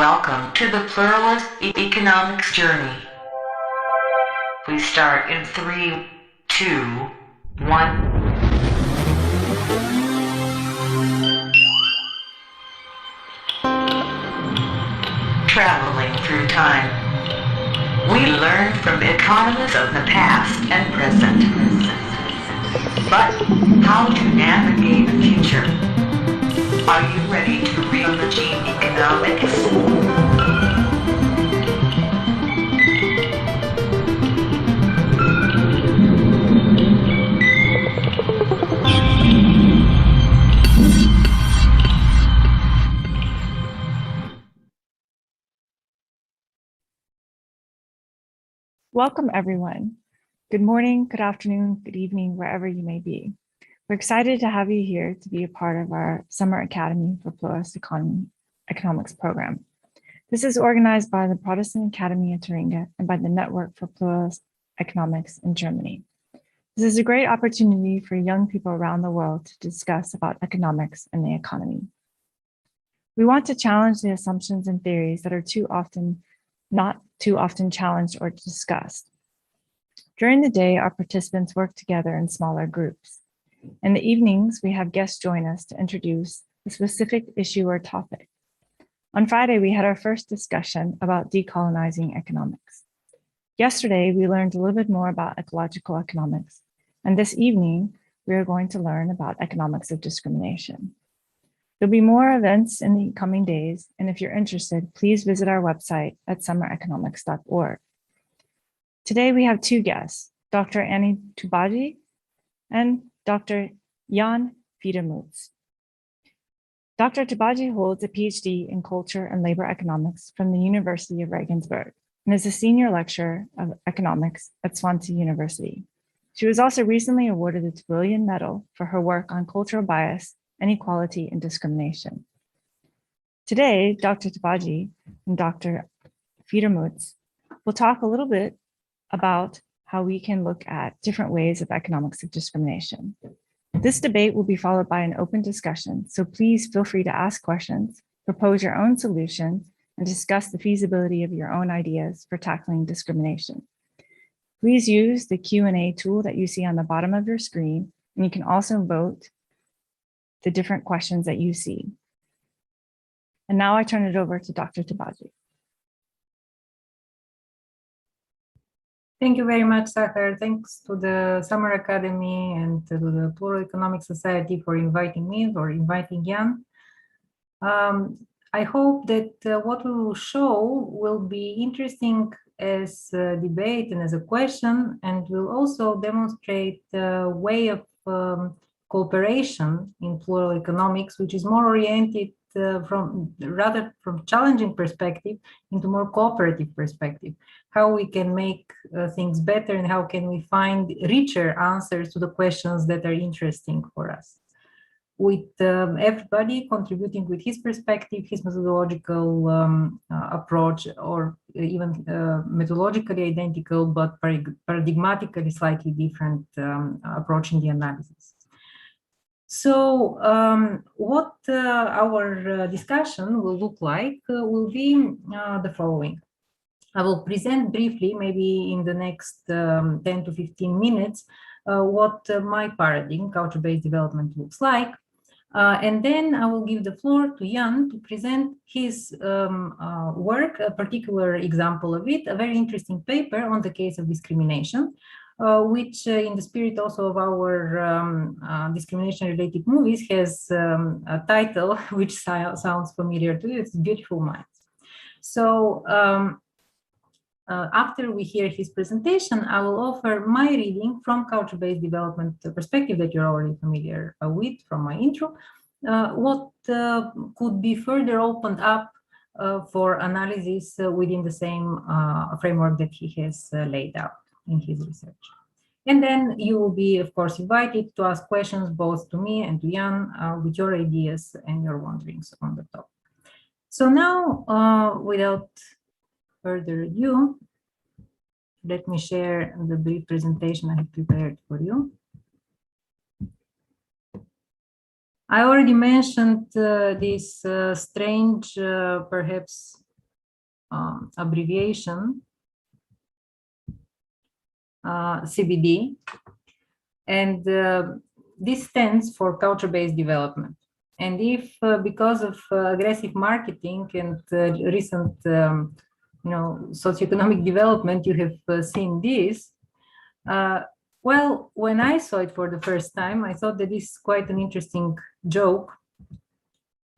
Welcome to the pluralist economics journey. We start in 3, 2, 1. Traveling through time. We learn from economists of the past and present. But how to navigate the future? Are you ready to reimagine economics? Welcome, everyone. Good morning, good afternoon, good evening, wherever you may be. We're excited to have you here to be a part of our Summer Academy for Pluralist Economics program. This is organized by the Protestant Academy of Thuringia and by the Network for Pluralist Economics in Germany. This is a great opportunity for young people around the world to discuss about economics and the economy. We want to challenge the assumptions and theories that are not too often challenged or discussed. During the day, our participants work together in smaller groups. In the evenings, we have guests join us to introduce a specific issue or topic. On Friday, we had our first discussion about decolonizing economics. Yesterday, we learned a little bit more about ecological economics. And this evening, we are going to learn about economics of discrimination. There'll be more events in the coming days, and if you're interested, please visit our website at summereconomics.org. Today we have two guests, Dr. Annie Tubadji and Dr. Jan Fiedermuth. Dr. Tubadji holds a PhD in culture and labor economics from the University of Regensburg and is a senior lecturer of economics at Swansea University. She was also recently awarded the Tubadji Medal for her work on cultural bias, inequality, and discrimination. Today, Dr. Tubadji and Dr. Fiedermuth will talk a little bit about how we can look at different ways of economics of discrimination. This debate will be followed by an open discussion, so please feel free to ask questions, propose your own solutions, and discuss the feasibility of your own ideas for tackling discrimination. Please use the Q&A tool that you see on the bottom of your screen, and you can also vote the different questions that you see. And now I turn it over to Dr. Tubadji. Thank you very much, Sahar. Thanks to the Summer Academy and to the Plural Economic Society for inviting me, or inviting Jan. I hope that what we will show will be interesting as a debate and as a question, and will also demonstrate a way of cooperation in plural economics, which is more oriented from challenging perspective into more cooperative perspective, how we can make things better and how can we find richer answers to the questions that are interesting for us. With everybody contributing with his perspective, his methodological approach, or even methodologically identical, but paradigmatically slightly different approach in the analysis. So what our discussion will look like will be the following. I will present briefly, maybe in the next 10 to 15 minutes, what my paradigm, culture-based development, looks like. And then I will give the floor to Jan to present his work, a particular example of it, a very interesting paper on the case of discrimination, which in the spirit also of our discrimination-related movies has a title which sounds familiar to you. It's Beautiful Minds. So after we hear his presentation, I will offer my reading from culture-based development perspective that you're already familiar with from my intro, what could be further opened up for analysis within the same framework that he has laid out in his research. And then you will be, of course, invited to ask questions both to me and to Jan with your ideas and your wonderings on the topic. So now, without further ado, let me share the brief presentation I have prepared for you. I already mentioned this strange, perhaps abbreviation CBD, and this stands for culture-based development. And if because of aggressive marketing and recent socio-economic development, you have seen this, well, when I saw it for the first time, I thought that this is quite an interesting joke,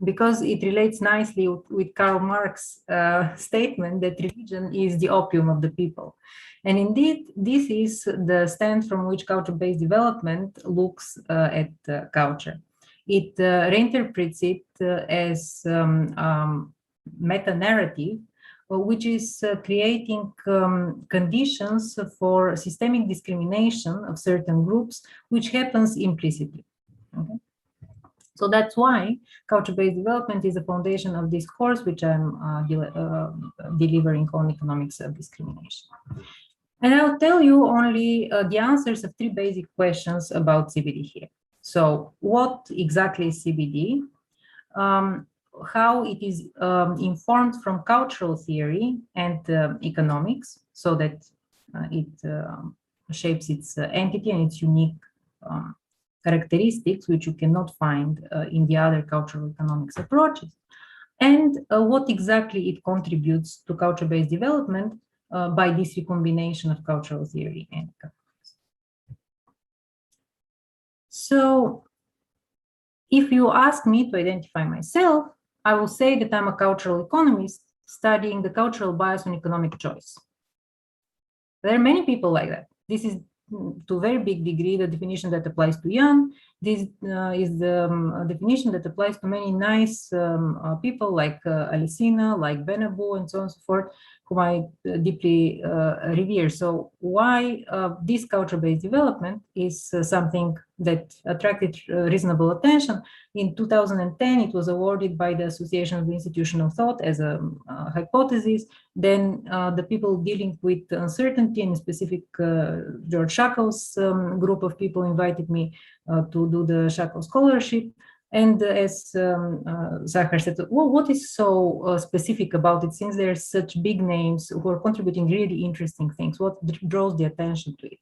because it relates nicely with Karl Marx's statement that religion is the opium of the people. And indeed, this is the stand from which culture-based development looks at culture. It reinterprets it as meta-narrative, which is creating conditions for systemic discrimination of certain groups, which happens implicitly. Okay? So that's why culture-based development is the foundation of this course, which I'm delivering on economics of discrimination. And I'll tell you only the answers of 3 basic questions about CBD here. So what exactly is CBD? How it is informed from cultural theory and economics, so that it shapes its entity and its unique characteristics, which you cannot find in the other cultural economics approaches, and what exactly it contributes to culture-based development by this recombination of cultural theory and economics. So if you ask me to identify myself, I will say that I'm a cultural economist studying the cultural bias on economic choice. There are many people like that. This is, to a very big degree, the definition that applies to Jan. This is the definition that applies to many nice people like Alessina, like Benabu, and so on and so forth, whom I deeply revere. So why this culture-based development is something that attracted reasonable attention. In 2010, it was awarded by the Association of Institutional Thought as a hypothesis. Then the people dealing with uncertainty, and specific George Shackle's group of people invited me to do the Shackle Scholarship. And as Sahar said, well, what is so specific about it, since there are such big names who are contributing really interesting things? What draws the attention to it?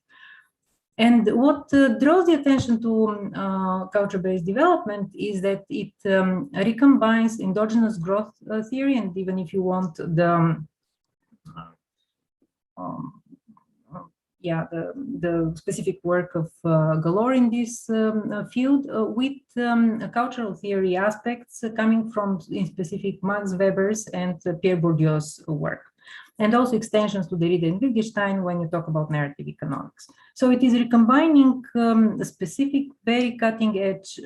And what draws the attention to culture-based development is that it recombines endogenous growth theory, and even if you want the the specific work of Galore in this field, with cultural theory aspects coming from, in specific, Max Weber's and Pierre Bourdieu's work, and also extensions to Derrida and Wittgenstein when you talk about narrative economics. So it is recombining specific, very cutting-edge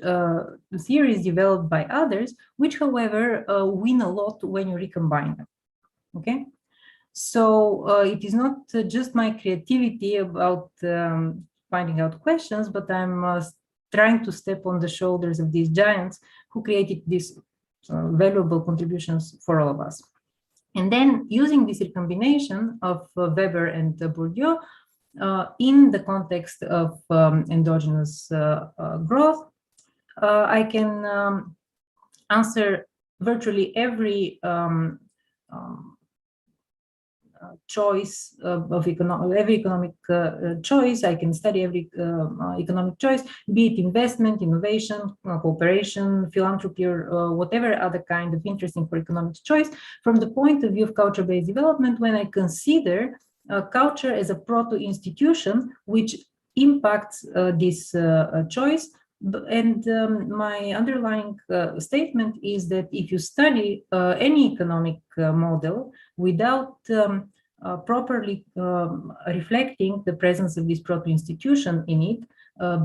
theories developed by others, which, however, win a lot when you recombine them. Okay. So it is not just my creativity about finding out questions, but I'm trying to step on the shoulders of these giants who created these valuable contributions for all of us. And then using this recombination of Weber and Bourdieu in the context of endogenous growth, I can answer virtually every choice of every economic choice. I can study every economic choice, be it investment, innovation, cooperation, philanthropy, or whatever other kind of interesting for economic choice, from the point of view of culture-based development, when I consider culture as a proto-institution which impacts this choice. And my underlying statement is that if you study any economic model without properly reflecting the presence of this proto-institution in it,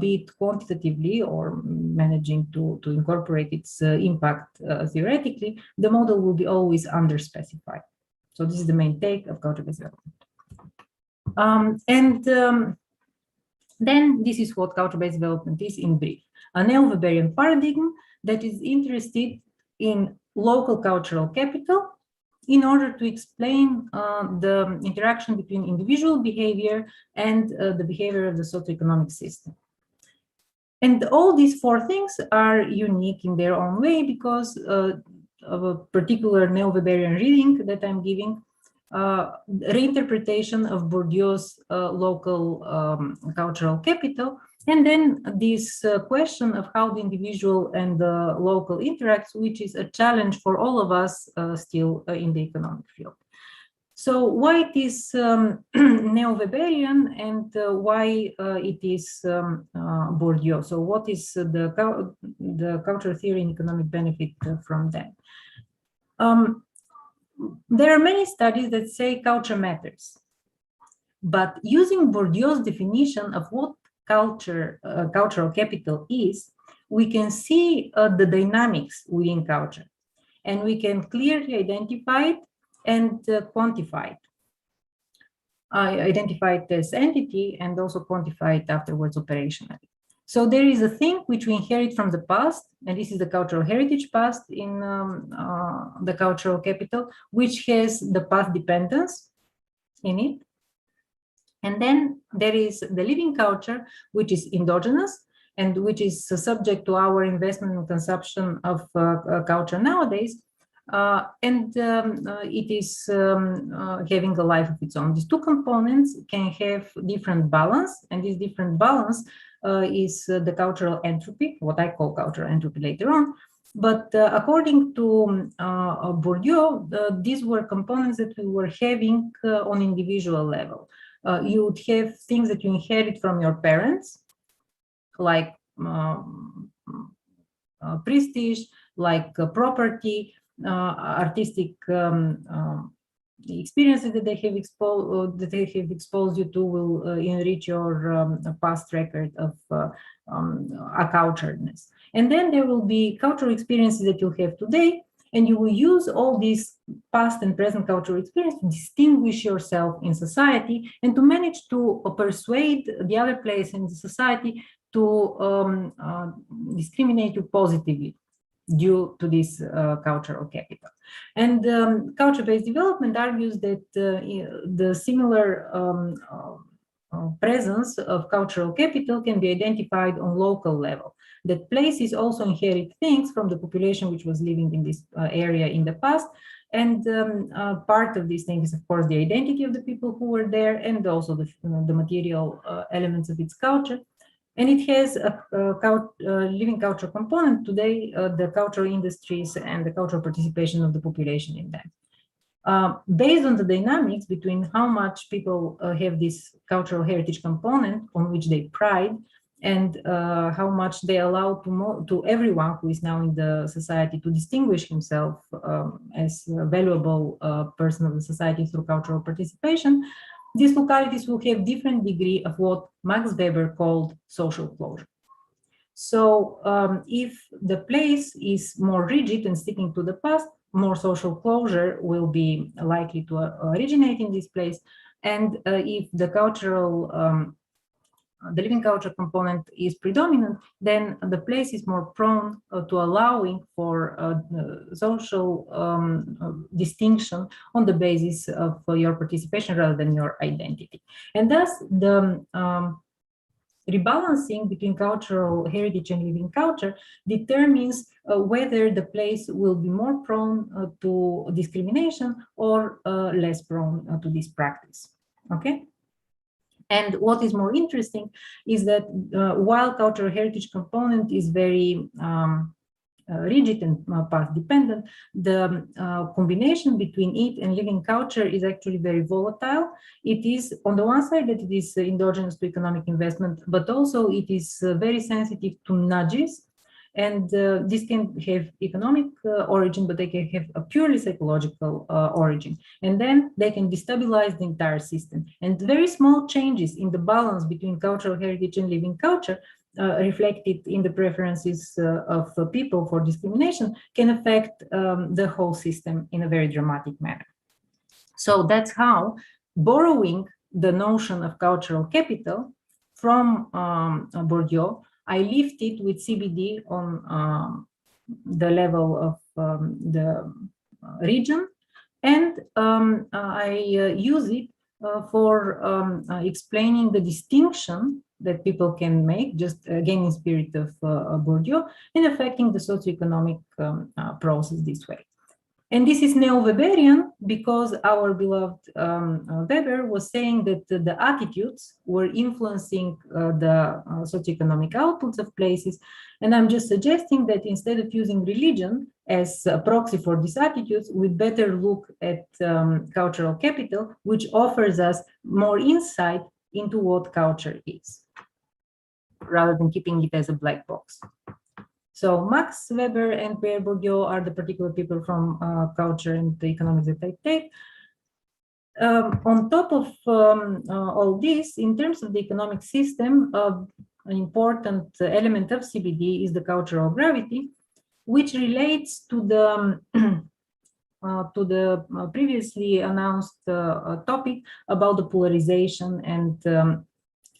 be it quantitatively or managing to incorporate its impact theoretically, the model will be always underspecified. So this is the main take of culture-based development. Then this is what culture-based development is in brief: a neo-Weberian paradigm that is interested in local cultural capital in order to explain the interaction between individual behavior and the behavior of the socio-economic system. And all these 4 things are unique in their own way, because of a particular neo-Weberian reading that I'm giving, reinterpretation of Bourdieu's local cultural capital, and then this question of how the individual and the local interacts, which is a challenge for all of us still in the economic field. So why it is neo-Weberian and why it is Bourdieu? So what is the cultural theory and economic benefit from that? There are many studies that say culture matters, but using Bourdieu's definition of what cultural capital is, we can see the dynamics within culture, and we can clearly identify it and quantify it. Identify it as entity and also quantify it afterwards operationally. So there is a thing which we inherit from the past, and this is the cultural heritage past in the cultural capital, which has the path dependence in it. And then there is the living culture, which is endogenous and which is subject to our investment and consumption of culture nowadays. It is having a life of its own. These two components can have different balance, and this different balance is the cultural entropy, what I call cultural entropy later on. But according to Bourdieu, these were components that we were having on individual level. You would have things that you inherit from your parents, like prestige, like property, artistic experiences that they have exposed you to will enrich your past record of acculturedness. And then there will be cultural experiences that you have today, and you will use all these past and present cultural experience to distinguish yourself in society and to manage to persuade the other players in the society to discriminate you positively due to this cultural capital. And culture-based development argues that the similar presence of cultural capital can be identified on local level. That places also inherit things from the population which was living in this area in the past. And part of these things is, of course, the identity of the people who were there, and also the material elements of its culture. And it has a living culture component today, the cultural industries and the cultural participation of the population in that. Based on the dynamics between how much people have this cultural heritage component on which they pride, and how much they allow to everyone who is now in the society to distinguish himself as a valuable person of the society through cultural participation, these localities will have different degree of what Max Weber called social closure. So if the place is more rigid and sticking to the past, more social closure will be likely to originate in this place. And if the the living culture component is predominant, then the place is more prone to allowing for social distinction on the basis of your participation rather than your identity. And thus the rebalancing between cultural heritage and living culture determines whether the place will be more prone to discrimination or less prone to this practice. Okay. And what is more interesting is that while cultural heritage component is very rigid and path dependent, the combination between it and living culture is actually very volatile. It is on the one side that it is endogenous to economic investment, but also it is very sensitive to nudges. And this can have economic origin, but they can have a purely psychological origin. And then they can destabilize the entire system. And very small changes in the balance between cultural heritage and living culture reflected in the preferences of people for discrimination can affect the whole system in a very dramatic manner. So that's how borrowing the notion of cultural capital from Bourdieu, I lift it with CBD on the level of the region, and I use it for explaining the distinction that people can make, just again in spirit of Bourdieu, in affecting the socio-economic process this way. And this is neo-Weberian because our beloved Weber was saying that the attitudes were influencing the socioeconomic outputs of places. And I'm just suggesting that instead of using religion as a proxy for these attitudes, we better look at cultural capital, which offers us more insight into what culture is, rather than keeping it as a black box. So Max Weber and Pierre Bourdieu are the particular people from culture and the economics that I take. On top of all this, in terms of the economic system, an important element of CBD is the cultural gravity, which relates to the previously announced topic about the polarization and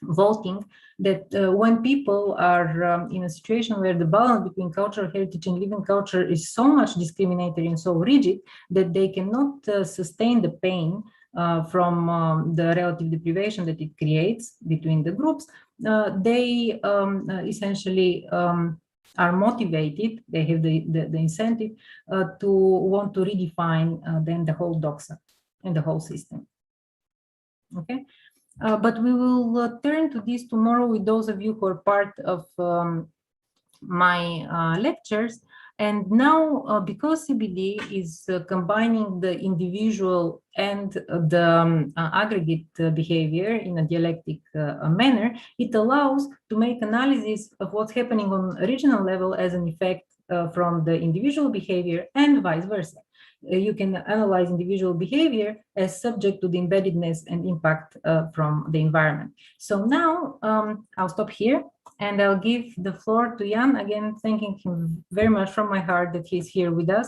voting, that when people are in a situation where the balance between cultural heritage and living culture is so much discriminatory and so rigid that they cannot sustain the pain from the relative deprivation that it creates between the groups, they essentially are motivated, they have the incentive to want to redefine then the whole doxa and the whole system. Okay. But we will turn to this tomorrow with those of you who are part of my lectures. And now, because CBD is combining the individual and the aggregate behavior in a dialectic manner, it allows to make analysis of what's happening on a regional level as an effect from the individual behavior and vice versa. You can analyze individual behavior as subject to the embeddedness and impact from the environment. So now I'll stop here and I'll give the floor to Jan, again, thanking him very much from my heart that he's here with us.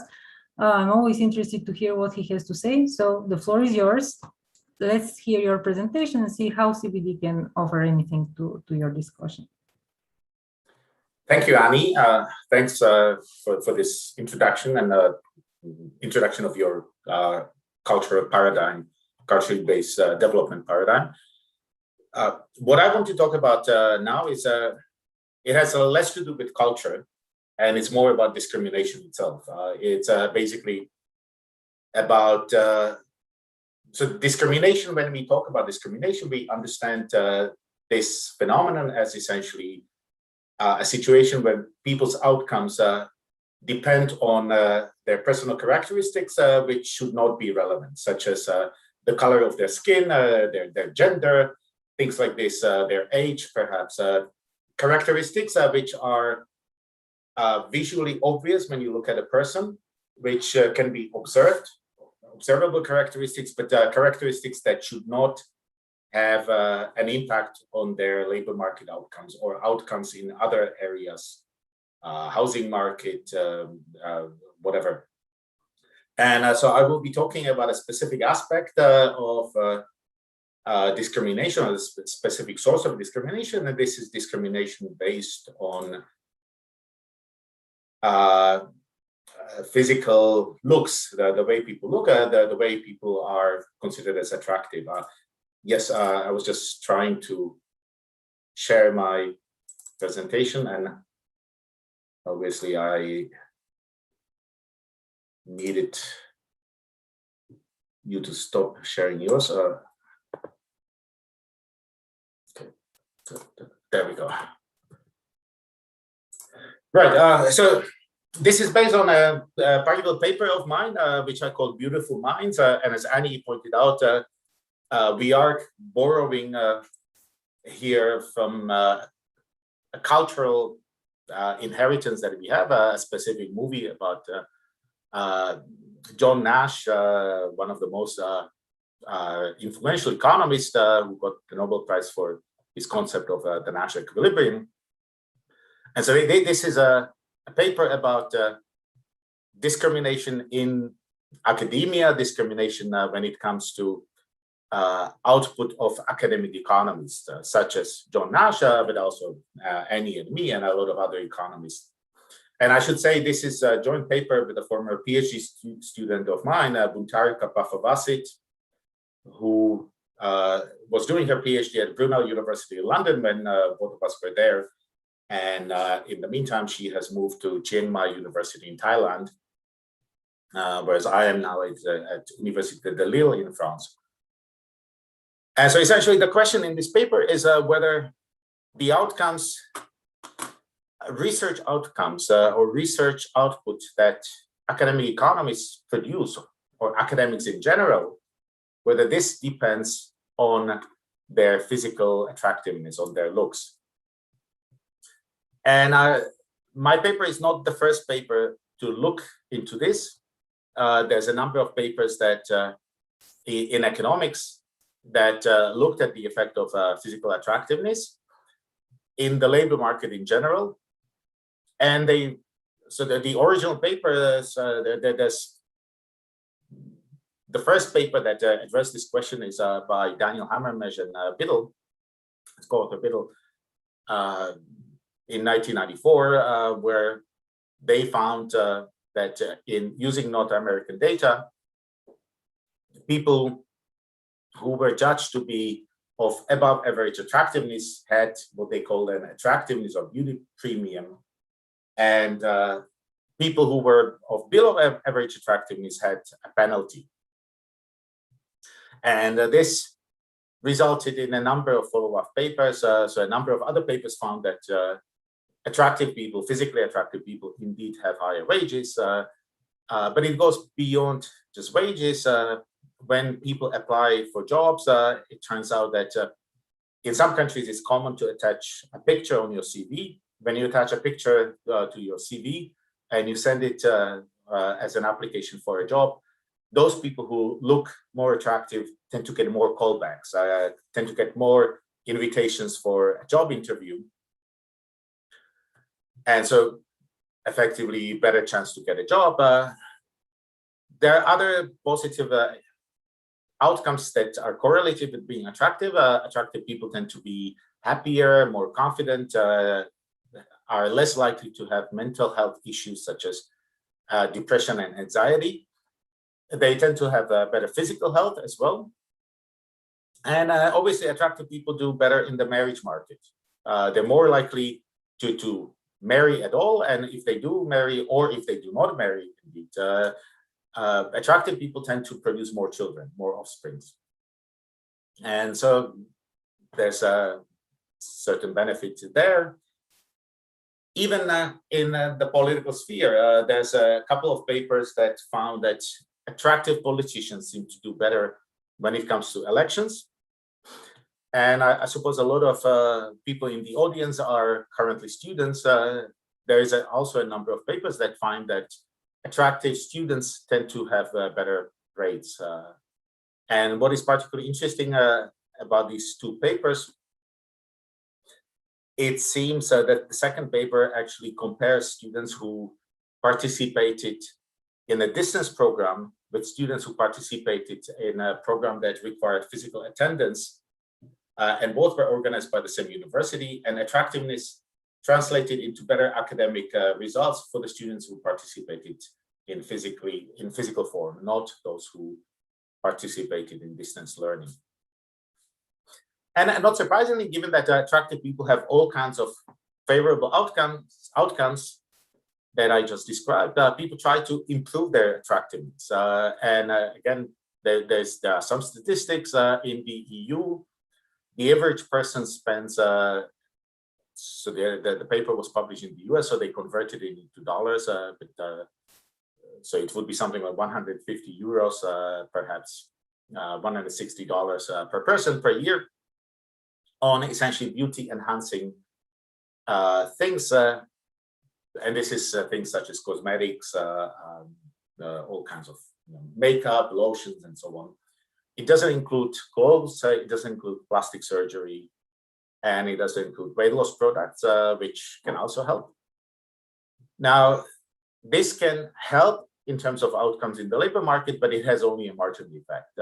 I'm always interested to hear what he has to say. So the floor is yours. Let's hear your presentation and see how CBD can offer anything to your discussion. Thank you, Annie. Thanks for this introduction and introduction of your cultural paradigm, culturally based development paradigm. What I want to talk about now is it has less to do with culture, and it's more about discrimination itself. It's basically about so discrimination. When we talk about discrimination, we understand this phenomenon as essentially a situation where people's outcomes depend on their personal characteristics, which should not be relevant, such as the color of their skin, their gender, things like this, their age, perhaps, characteristics which are visually obvious when you look at a person, which can be observable characteristics, but characteristics that should not have an impact on their labor market outcomes or outcomes in other areas, housing market, whatever. And so I will be talking about a specific aspect of discrimination, or a specific source of discrimination, and this is discrimination based on physical looks, the way people look, the way people are considered as attractive. Yes, I was just trying to share my presentation, and obviously I needed you to stop sharing yours. Okay, there we go. Right, so this is based on a particular paper of mine, which I call Beautiful Minds, and as Annie pointed out, we are borrowing here from a cultural inheritance that we have, a specific movie about John Nash, one of the most influential economists who got the Nobel Prize for his concept of the Nash equilibrium. And so this is a paper about discrimination in academia, discrimination when it comes to output of academic economists, such as John Nash, but also Annie and me and a lot of other economists. And I should say this is a joint paper with a former PhD student of mine, Buntarika Pafavasit, who was doing her PhD at Brunel University in London when both of us were there. And in the meantime, she has moved to Chiang Mai University in Thailand, whereas I am now at Université de Lille in France. And so essentially the question in this paper is whether the outcomes, research outcomes or research output that academic economists produce, or academics in general, whether this depends on their physical attractiveness, on their looks. And my paper is not the first paper to look into this. There's a number of papers that in economics that looked at the effect of physical attractiveness in the labor market in general. And the original paper, there's the first paper that addressed this question is by Daniel Hammermesh and Biddle. It's called the Biddle in 1994, where they found that in using North American data, people who were judged to be of above average attractiveness had what they call an attractiveness or beauty premium, and people who were of below average attractiveness had a penalty. And this resulted in a number of follow-up papers. So a number of other papers found that attractive people, physically attractive people, indeed have higher wages. But it goes beyond just wages. When people apply for jobs, it turns out that in some countries it's common to attach a picture on your CV. When you attach a picture to your CV and you send it as an application for a job, those people who look more attractive tend to get more callbacks, tend to get more invitations for a job interview. And so effectively better chance to get a job. There are other positive outcomes that are correlated with being attractive. Attractive people tend to be happier, more confident, are less likely to have mental health issues such as depression and anxiety. They tend to have better physical health as well. And obviously attractive people do better in the marriage market. They're more likely to marry at all. And if they do marry, or if they do not marry, indeed, attractive people tend to produce more children, more offspring. And so there's a certain benefit there. Even in the political sphere, there's a couple of papers that found that attractive politicians seem to do better when it comes to elections. And I suppose a lot of people in the audience are currently students. There is also a number of papers that find that attractive students tend to have better grades. And what is particularly interesting about these two papers, it seems that the second paper actually compares students who participated in a distance program with students who participated in a program that required physical attendance, and both were organized by the same university, and attractiveness translated into better academic results for the students who participated in physical form, not those who participated in distance learning. And not surprisingly, given that attractive people have all kinds of favorable outcomes that I just described, people try to improve their attractiveness. Again, there are some statistics in the EU. The average person spends, so the paper was published in the US, so they converted it into dollars. So it would be something like 150 euros, perhaps $160 per person per year on essentially beauty enhancing things. And this is things such as cosmetics, all kinds of makeup, lotions, and so on. It doesn't include clothes, it doesn't include plastic surgery, and it doesn't include weight loss products, which can also help. Now, this can help in terms of outcomes in the labor market, but it has only a marginal effect.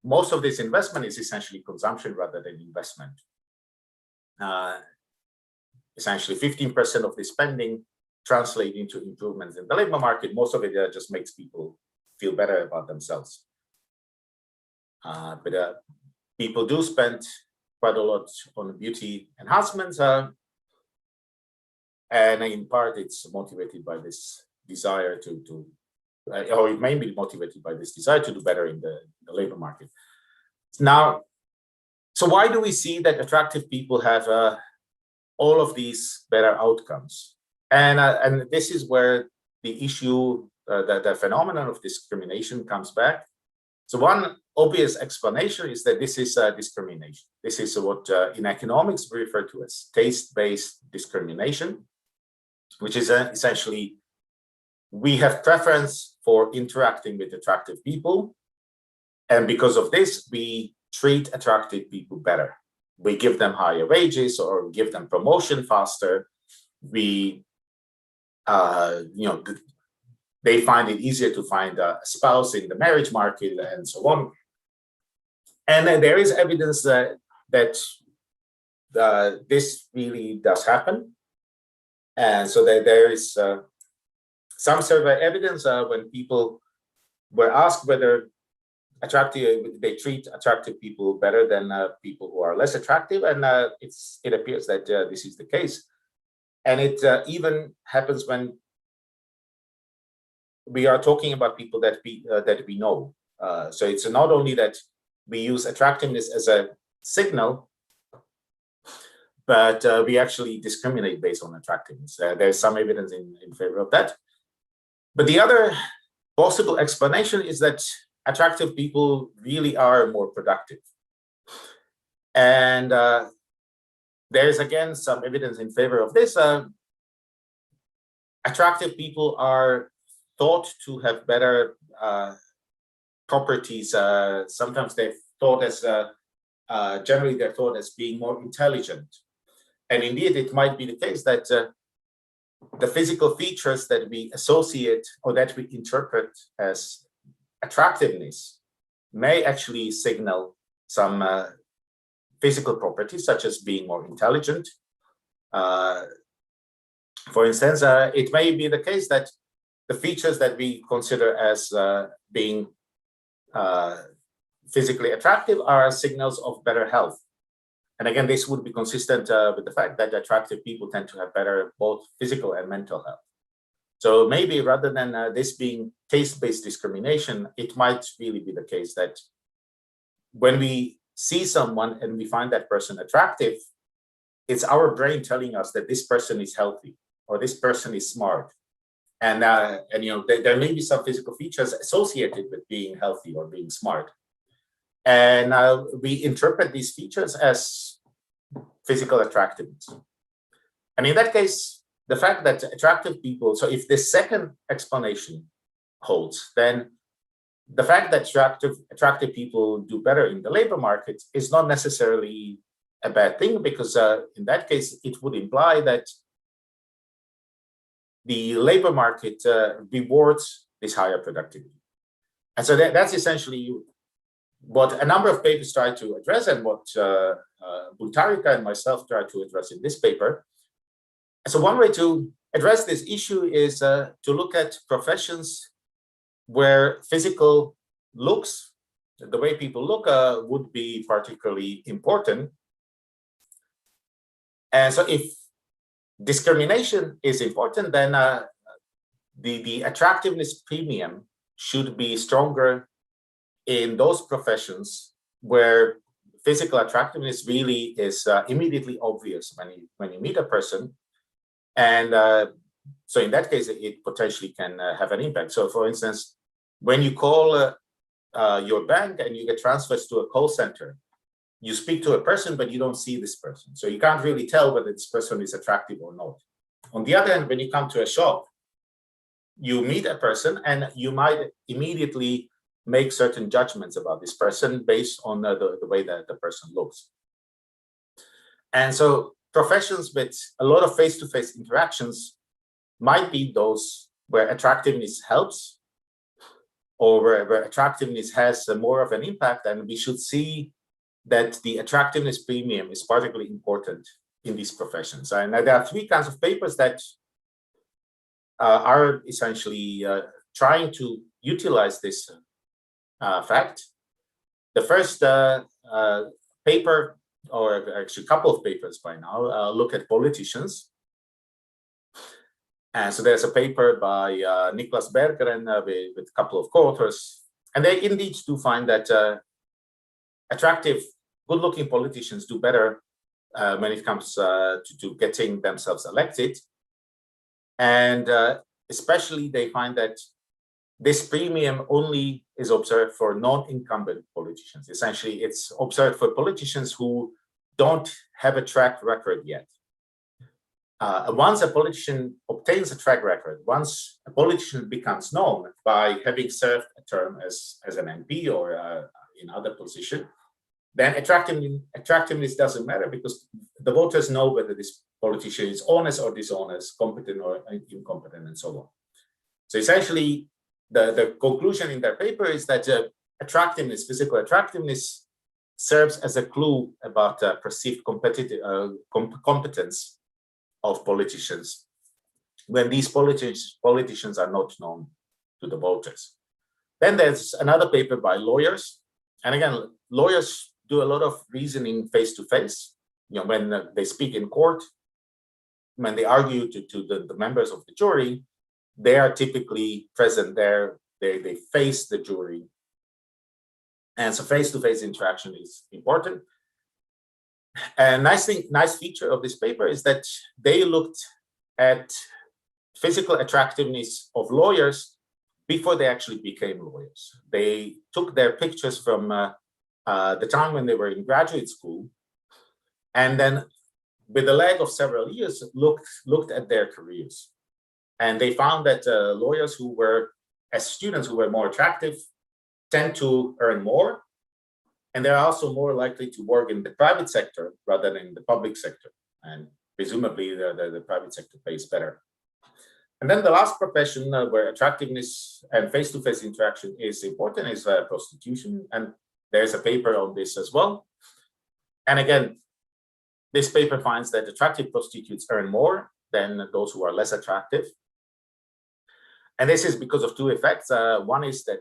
Most of this investment is essentially consumption rather than investment. Essentially 15% of the spending translate into improvements in the labor market. Most of it just makes people feel better about themselves. But people do spend quite a lot on beauty enhancements. And in part, it's motivated by this desire to or it may be motivated by this desire to do better in the labor market. Now, so why do we see that attractive people have all of these better outcomes? And this is where the issue, the phenomenon of discrimination comes back. So one obvious explanation is that this is discrimination. This is what in economics we refer to as taste-based discrimination, which is essentially we have preference for interacting with attractive people. And because of this, we treat attractive people better. We give them higher wages or give them promotion faster. We, they find it easier to find a spouse in the marriage market and so on. And then there is evidence that this really does happen. And so that there is some survey evidence when people were asked whether they treat attractive people better than people who are less attractive, and it appears that this is the case. And it even happens when we are talking about people that we know. So it's not only that we use attractiveness as a signal, but we actually discriminate based on attractiveness. There's some evidence in favor of that. But the other possible explanation is that attractive people really are more productive. And there's again some evidence in favor of this. Attractive people are thought to have better properties. Sometimes they're thought as, generally they're thought as being more intelligent. And indeed, it might be the case that the physical features that we associate or that we interpret as attractiveness may actually signal some physical properties, such as being more intelligent. For instance, it may be the case that the features that we consider as being physically attractive are signals of better health. And again, this would be consistent with the fact that attractive people tend to have better both physical and mental health. So maybe rather than this being taste-based discrimination, it might really be the case that when we see someone and we find that person attractive, it's our brain telling us that this person is healthy or this person is smart. And there may be some physical features associated with being healthy or being smart. And we interpret these features as physical attractiveness. And in that case, the fact that attractive people, so if the second explanation holds, then the fact that attractive people do better in the labor market is not necessarily a bad thing, because in that case, it would imply that the labor market rewards this higher productivity. And so that's essentially what a number of papers try to address, and what Buntarika and myself try to address in this paper. So one way to address this issue is to look at professions where physical looks, the way people look, would be particularly important. And so if discrimination is important, then the attractiveness premium should be stronger in those professions where physical attractiveness really is immediately obvious when you meet a person. And so in that case, it potentially can have an impact. So for instance, when you call your bank and you get transferred to a call center, you speak to a person, but you don't see this person. So you can't really tell whether this person is attractive or not. On the other hand, when you come to a shop, you meet a person and you might immediately make certain judgments about this person based on the way that the person looks. And so professions with a lot of face-to-face interactions might be those where attractiveness helps, or where attractiveness has more of an impact, and we should see that the attractiveness premium is particularly important in these professions. And there are three kinds of papers that are essentially trying to utilize this fact. The first paper, or actually a couple of papers by now, look at politicians. And so there's a paper by Niklas Berggren with a couple of co-authors, and they indeed do find that attractive, good-looking politicians do better when it comes to getting themselves elected. And especially they find that this premium only is observed for non-incumbent politicians. Essentially, it's observed for politicians who don't have a track record yet. Once a politician obtains a track record, once a politician becomes known by having served a term as an MP or in other position, then attractiveness doesn't matter, because the voters know whether this politician is honest or dishonest, competent or incompetent, and so on. So essentially, the conclusion in their paper is that attractiveness, physical attractiveness, serves as a clue about perceived competence of politicians when these politicians are not known to the voters. Then there's another paper by lawyers, and again, lawyers do a lot of reasoning face-to-face. When they speak in court, when they argue to the members of the jury, they are typically present there. They face the jury, and so face-to-face interaction is important. And nice feature of this paper is that they looked at physical attractiveness of lawyers before they actually became lawyers. They took their pictures from the time when they were in graduate school, and then with a lag of several years, looked at their careers. And they found that lawyers who were, as students, who were more attractive tend to earn more. And they're also more likely to work in the private sector rather than in the public sector. And presumably the private sector pays better. And then the last profession where attractiveness and face-to-face interaction is important is prostitution. And there's a paper on this as well. And again, this paper finds that attractive prostitutes earn more than those who are less attractive. And this is because of two effects. One is that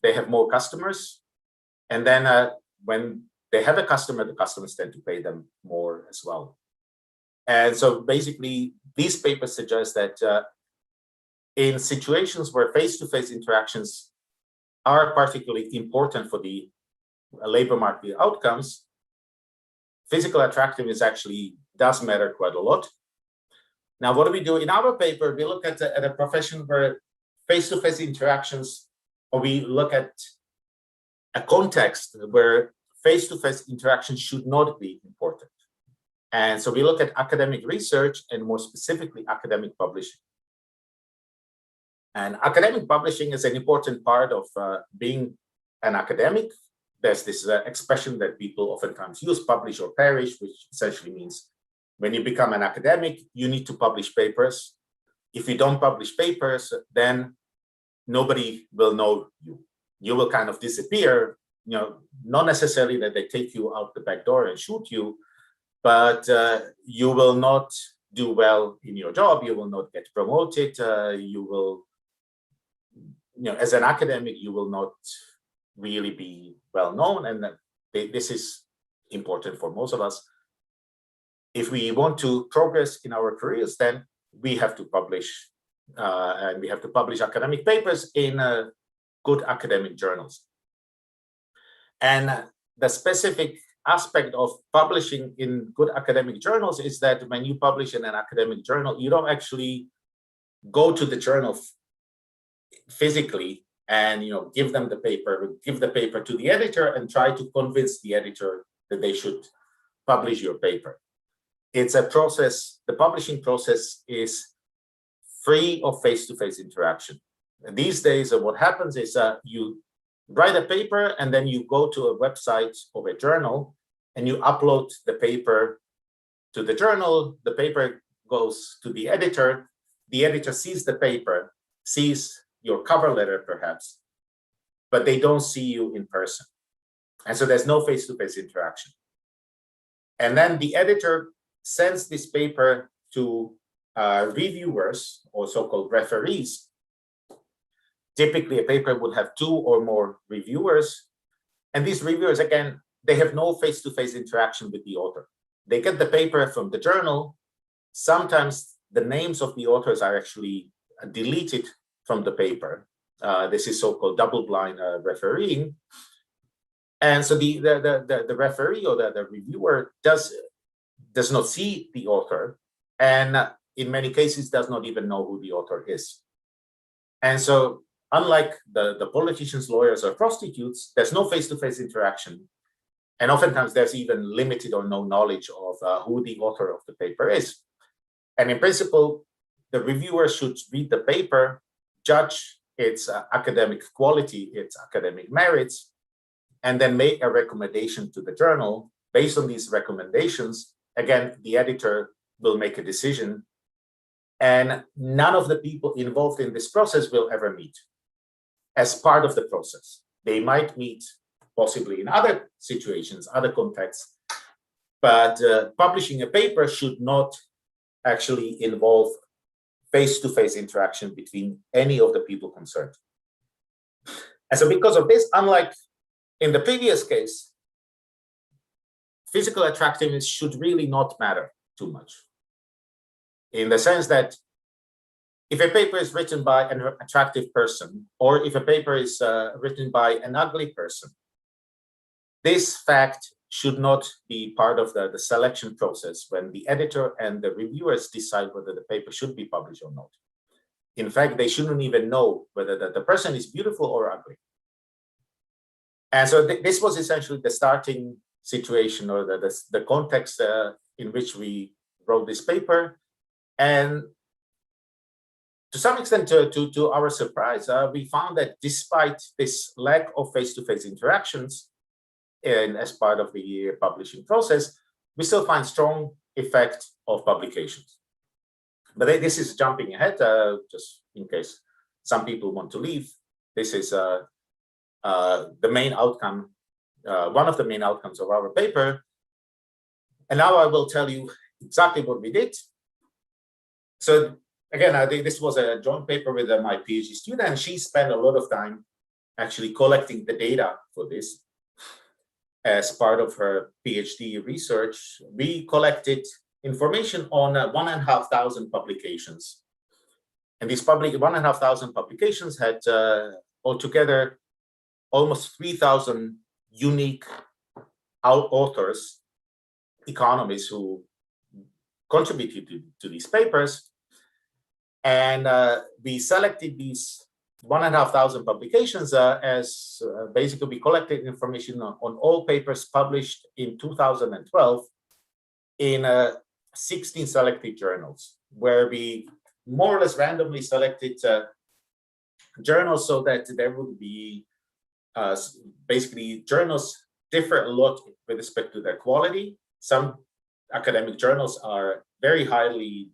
they have more customers. And then when they have a customer, the customers tend to pay them more as well. And so basically, these papers suggest that in situations where face-to-face interactions are particularly important for the labor market outcomes, physical attractiveness actually does matter quite a lot. Now, what do we do in our paper? We look at a profession where face-to-face interactions, or we look at a context where face-to-face interaction should not be important. And so we look at academic research, and more specifically, academic publishing. And academic publishing is an important part of being an academic. There's this expression that people oftentimes use, publish or perish, which essentially means when you become an academic, you need to publish papers. If you don't publish papers, then nobody will know you. You will kind of disappear, not necessarily that they take you out the back door and shoot you, but you will not do well in your job. You will not get promoted. You will, as an academic, you will not really be well known. And this is important for most of us. If we want to progress in our careers, then we have to publish, and we have to publish academic papers in good academic journals. And the specific aspect of publishing in good academic journals is that when you publish in an academic journal, you don't actually go to the journal physically and give them the paper, give the paper to the editor and try to convince the editor that they should publish your paper. It's a process. The publishing process is free of face-to-face interaction. And these days, what happens is you write a paper and then you go to a website of a journal and you upload the paper to the journal. The paper goes to the editor. The editor sees the paper, sees your cover letter perhaps, but they don't see you in person. And so there's no face-to-face interaction. And then the editor sends this paper to reviewers or so-called referees. Typically, a paper would have 2 or more reviewers. And these reviewers, again, they have no face-to-face interaction with the author. They get the paper from the journal. Sometimes the names of the authors are actually deleted from the paper. This is so-called double-blind refereeing. And so the referee or the reviewer does not see the author, and in many cases does not even know who the author is. And so unlike the politicians, lawyers, or prostitutes, there's no face-to-face interaction. And oftentimes there's even limited or no knowledge of who the author of the paper is. And in principle, the reviewer should read the paper, judge its academic quality, its academic merits, and then make a recommendation to the journal. Based on these recommendations, again, the editor will make a decision, and none of the people involved in this process will ever meet as part of the process. They might meet possibly in other situations, other contexts, but publishing a paper should not actually involve face-to-face interaction between any of the people concerned. And so because of this, unlike in the previous case, physical attractiveness should really not matter too much, in the sense that if a paper is written by an attractive person, or if a paper is written by an ugly person, this fact should not be part of the selection process when the editor and the reviewers decide whether the paper should be published or not. In fact, they shouldn't even know whether the person is beautiful or ugly. And so this was essentially the starting situation, or the context in which we wrote this paper. And to some extent, to our surprise, we found that despite this lack of face-to-face interactions as part of the publishing process, we still find strong effect of publications. But this is jumping ahead, just in case some people want to leave. This is the main outcome, one of the main outcomes of our paper. And now I will tell you exactly what we did. So again, I think this was a joint paper with my PhD student, and she spent a lot of time actually collecting the data for this. As part of her PhD research, we collected information on 1,500 publications. And these 1,500 publications had altogether almost 3,000 unique authors, economists who contributed to these papers. And we selected these 1,500 publications as basically we collected information on all papers published in 2012 in 16 selected journals, where we more or less randomly selected journals so that there would be basically journals differ a lot with respect to their quality. Some academic journals are very highly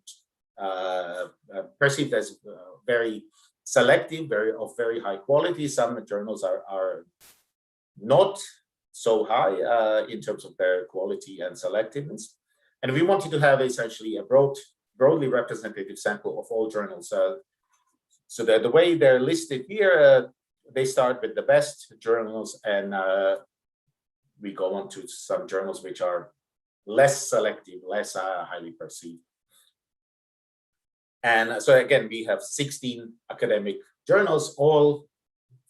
perceived as very selective, of very high quality. Some journals are not so high in terms of their quality and selectiveness. And we wanted to have essentially a broadly representative sample of all journals. So that the way they're listed here, they start with the best journals, and we go on to some journals which are less selective, less highly perceived. And so again, we have 16 academic journals, all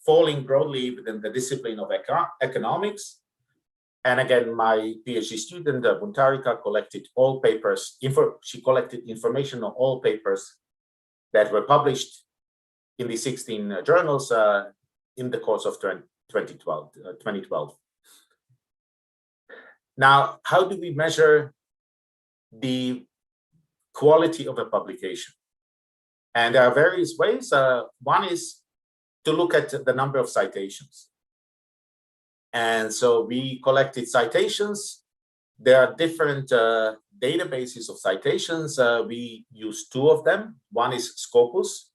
falling broadly within the discipline of economics. And again, my PhD student, Buntarika, collected all papers. She collected information on all papers that were published in the 16 journals in the course of 2012. Now, how do we measure the quality of a publication? And there are various ways. One is to look at the number of citations. And so we collected citations. There are different databases of citations. We use two of them. One is Scopus,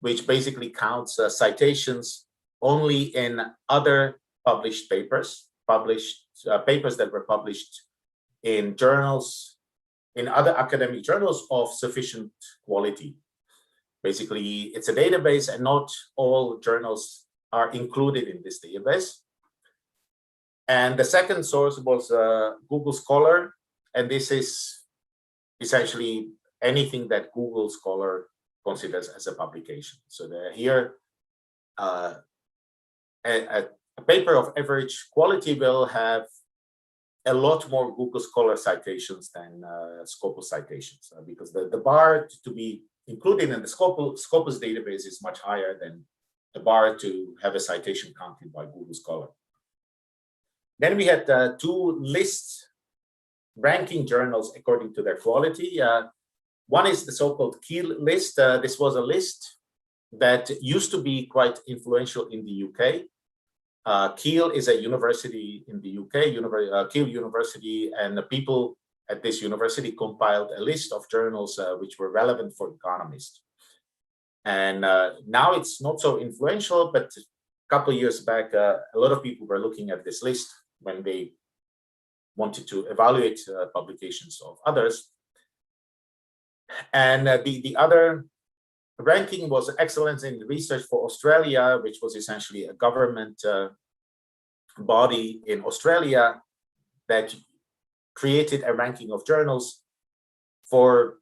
which basically counts citations only in other published papers, papers that were published in journals, in other academic journals of sufficient quality. Basically, it's a database, and not all journals are included in this database. And the second source was Google Scholar, and this is essentially anything that Google Scholar considers as a publication. So here, a paper of average quality will have a lot more Google Scholar citations than Scopus citations, because the bar to be included in the Scopus database is much higher than the bar to have a citation counted by Google Scholar. Then we had two lists ranking journals according to their quality. One is the so-called Kiel list. This was a list that used to be quite influential in the UK. Kiel is a university in the UK, Kiel University, and the people at this university compiled a list of journals which were relevant for economists. And now it's not so influential, but a couple of years back, a lot of people were looking at this list when they wanted to evaluate publications of others. And the other ranking was Excellence in Research for Australia, which was essentially a government body in Australia that created a ranking of journals for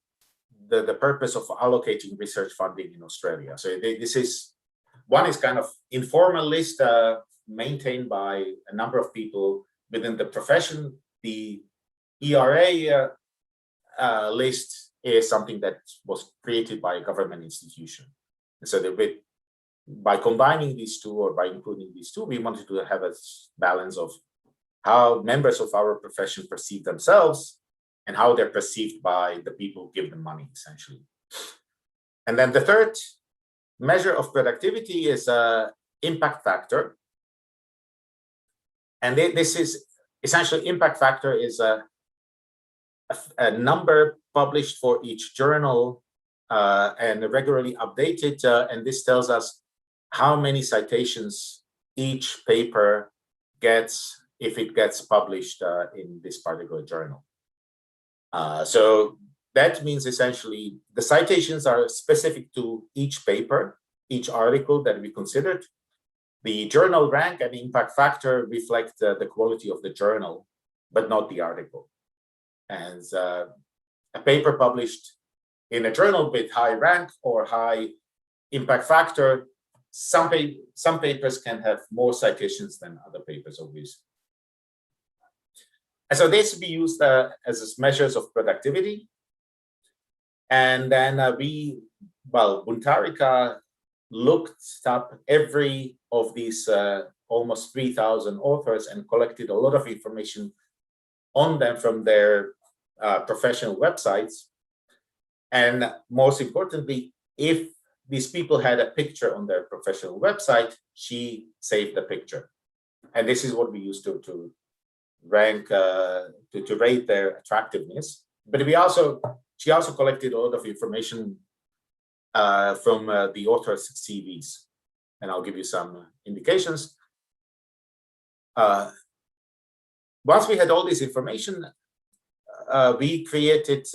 the purpose of allocating research funding in Australia. So this is, one is kind of informal list maintained by a number of people within the profession. The ERA list is something that was created by a government institution. And so by combining these two, or by including these two, we wanted to have a balance of how members of our profession perceive themselves and how they're perceived by the people who give them money, essentially. And then the third measure of productivity is impact factor. And this is essentially, impact factor is a number published for each journal and regularly updated. And this tells us how many citations each paper gets if it gets published in this particular journal. So that means essentially the citations are specific to each paper, each article that we considered. The journal rank and impact factor reflect the quality of the journal, but not the article. And a paper published in a journal with high rank or high impact factor, some papers can have more citations than other papers, obviously. And so this we used as measures of productivity. And then Buntarika looked up every of these almost 3,000 authors and collected a lot of information on them from their professional websites. And most importantly, if these people had a picture on their professional website, she saved the picture. And this is what we used to rank, to rate their attractiveness. But she also collected a lot of information from the author's CVs. And I'll give you some indications. Once we had all this information, we created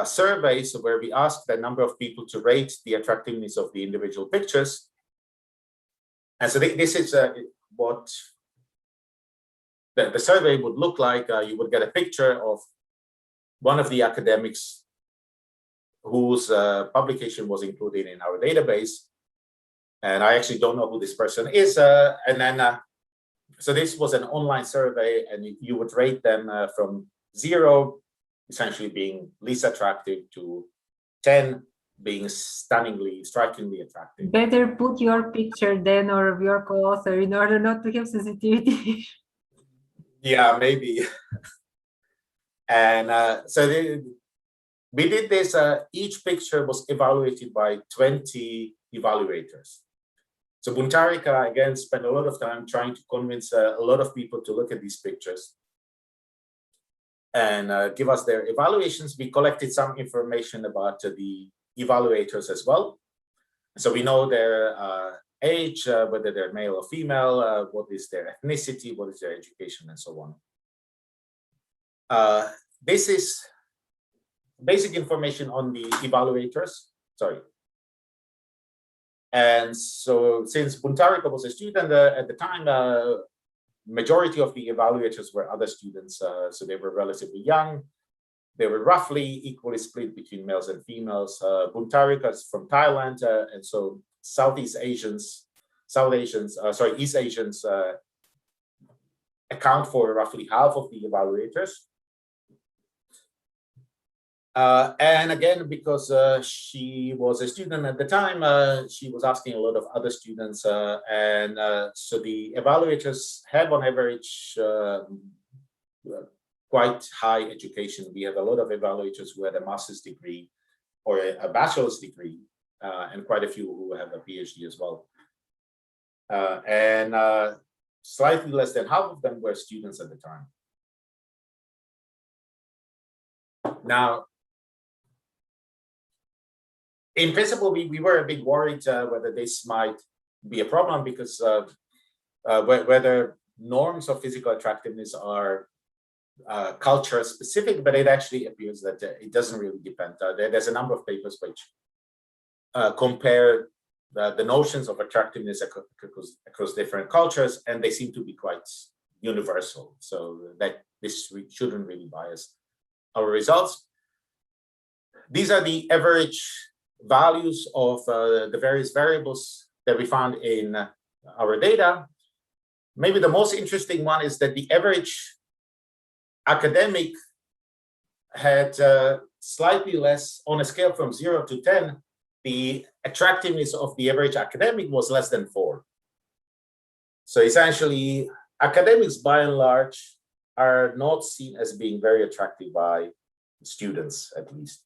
surveys where we asked a number of people to rate the attractiveness of the individual pictures. And so this is what the survey would look like. You would get a picture of one of the academics whose publication was included in our database. And I actually don't know who this person is. And then, so this was an online survey, and you would rate them from 0, essentially being least attractive, to 10, being strikingly attractive. Better put your picture then, or of your co-author, in order not to have sensitivity. Yeah, maybe. And so we did this. Each picture was evaluated by 20 evaluators. So Buntarika, again, spent a lot of time trying to convince a lot of people to look at these pictures and give us their evaluations. We collected some information about the evaluators as well. So we know their age, whether they're male or female, what is their ethnicity, what is their education, and so on. This is basic information on the evaluators. Sorry. And so since Buntarika was a student at the time, majority of the evaluators were other students, so they were relatively young. they were roughly equally split between males and females. Buntarikas from Thailand, and so East Asians account for roughly half of the evaluators. And again, because she was a student at the time, she was asking a lot of other students, so the evaluators have on average quite high education. We have a lot of evaluators who had a master's degree or a bachelor's degree, and quite a few who have a PhD as well. And slightly less than half of them were students at the time. Now, in principle, we were a bit worried whether this might be a problem, because whether norms of physical attractiveness are culture specific, but it actually appears that it doesn't really depend. There's a number of papers which compare the notions of attractiveness across different cultures, and they seem to be quite universal, so that this shouldn't really bias our results. These are the average values of the various variables that we found in our data. Maybe the most interesting one is that the average academic had slightly less, on a scale from 0 to 10, the attractiveness of the average academic was less than 4. So essentially, academics by and large are not seen as being very attractive by students, at least.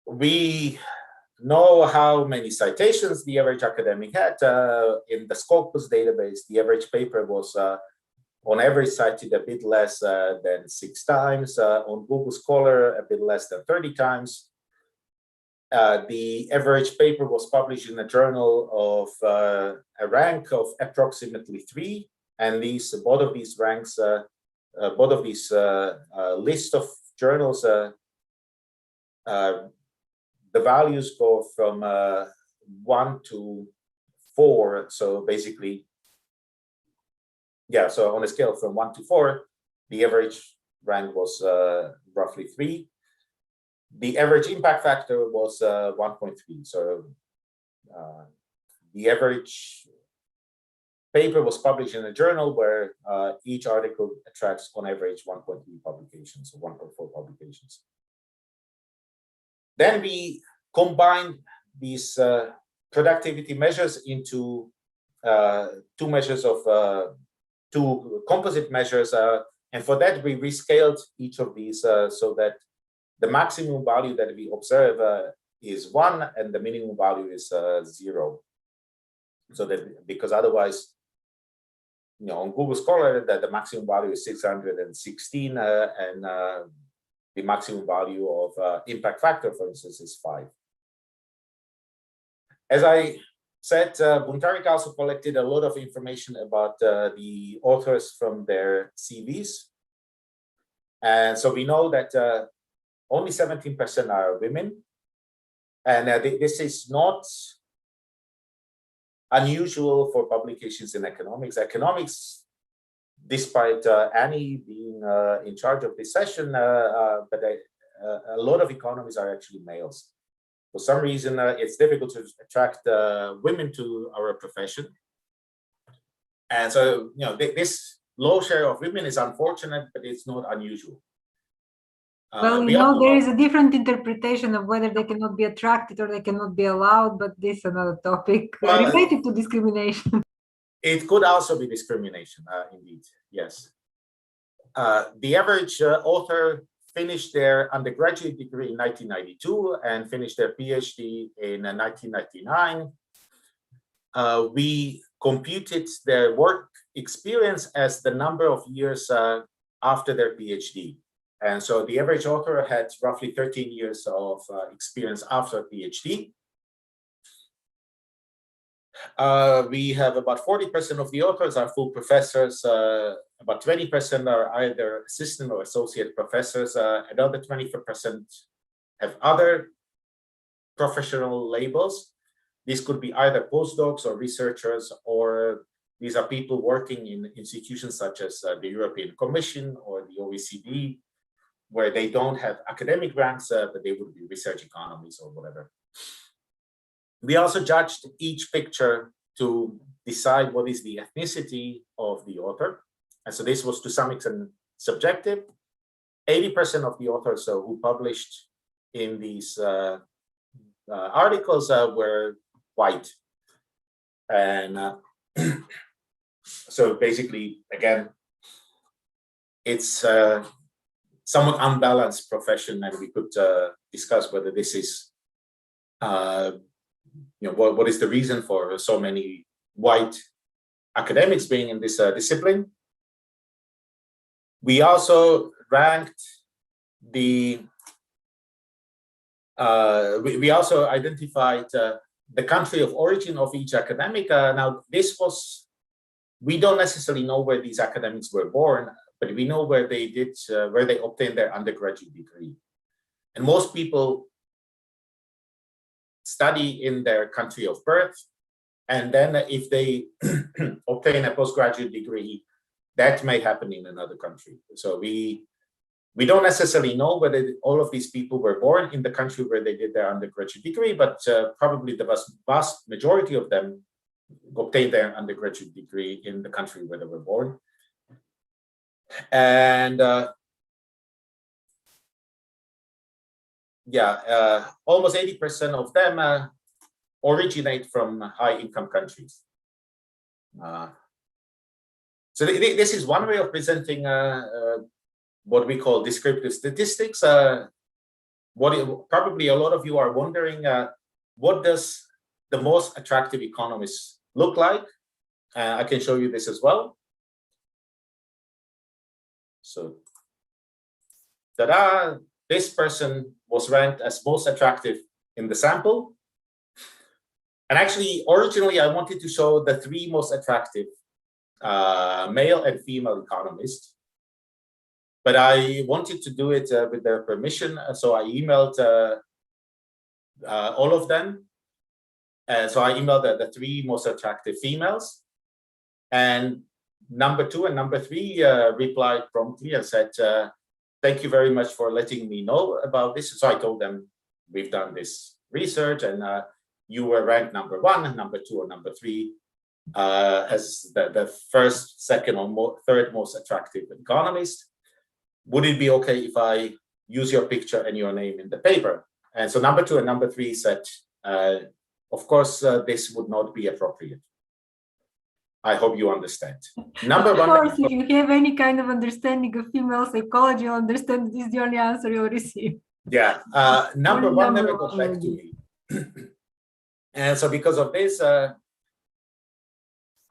We know how many citations the average academic had. In the Scopus database, the average paper was on average cited a bit less than 6 times. On Google Scholar, a bit less than 30 times. The average paper was published in a journal of a rank of approximately 3, and both of these ranks, both of these list of journals, the values go from 1 to 4. So basically, yeah, so on a scale from 1 to 4, the average rank was roughly 3. The average impact factor was 1.3. So the average paper was published in a journal where each article attracts on average 1.3 publications, or 1.4 publications. Then we combined these productivity measures into two composite measures, and for that we rescaled each of these so that the maximum value that we observe is 1 and the minimum value is 0. So that, because otherwise, you know, on Google Scholar, that the maximum value is 616 and the maximum value of impact factor, for instance, is 5. As I said, Buntarik also collected a lot of information about the authors from their CVs. And so we know that only 17% are women. And this is not unusual for publications in economics. Economics, despite Annie being in charge of this session, but a lot of economies are actually males. For some reason, it's difficult to attract women to our profession. And so, you know, this low share of women is unfortunate, but it's not unusual. Well, you know, there is a different interpretation of whether they cannot be attracted or they cannot be allowed, but this is another topic related to discrimination. It could also be discrimination, indeed, yes. The average author finished their undergraduate degree in 1992 and finished their PhD in 1999. We computed their work experience as the number of years after their PhD. And so the average author had roughly 13 years of experience after PhD. We have about 40% of the authors are full professors, about 20% are either assistant or associate professors, another 24% have other professional labels. These could be either postdocs or researchers, or These are people working in institutions such as the European Commission or the OECD, where they don't have academic ranks, but they would be research economies or whatever. We also judged each picture to decide what is the ethnicity of the author. And so this was to some extent subjective. 80% of the authors who published in these articles were white. And so basically, again, it's a somewhat unbalanced profession, and we could discuss whether this is, what is the reason for so many white academics being in this discipline. We also ranked the, we also identified the country of origin of each academic. Now, this was, we don't necessarily know where these academics were born, but we know where they did, where they obtained their undergraduate degree. And most people study in their country of birth, and then if they obtain a postgraduate degree, that may happen in another country. So we don't necessarily know whether all of these people were born in the country where they did their undergraduate degree, but probably the vast majority of them obtained their undergraduate degree in the country where they were born. And almost 80% of them originate from high-income countries. So this is one way of presenting what we call descriptive statistics. Probably a lot of you are wondering, what does the most attractive economist look like? I can show you this as well. So, ta-da! This person was ranked as most attractive in the sample. And actually, originally, I wanted to show the three most attractive male and female economists. But I wanted to do it with their permission. So I emailed all of them. So I emailed the three most attractive females. And number 2 and number 3 replied promptly and said, thank you very much for letting me know about this. So I told them, we've done this research, and you were ranked number 1 and number 2 or number 3 as the first, second, or third most attractive economist. Would it be okay if I use your picture and your name in the paper? And so number 2 and number 3 said, of course, this would not be appropriate. I hope you understand. Number 1. Of course, if you have any kind of understanding of female psychology, you'll understand this is the only answer you'll receive. Yeah, number 1 never got back to me. And so because of this,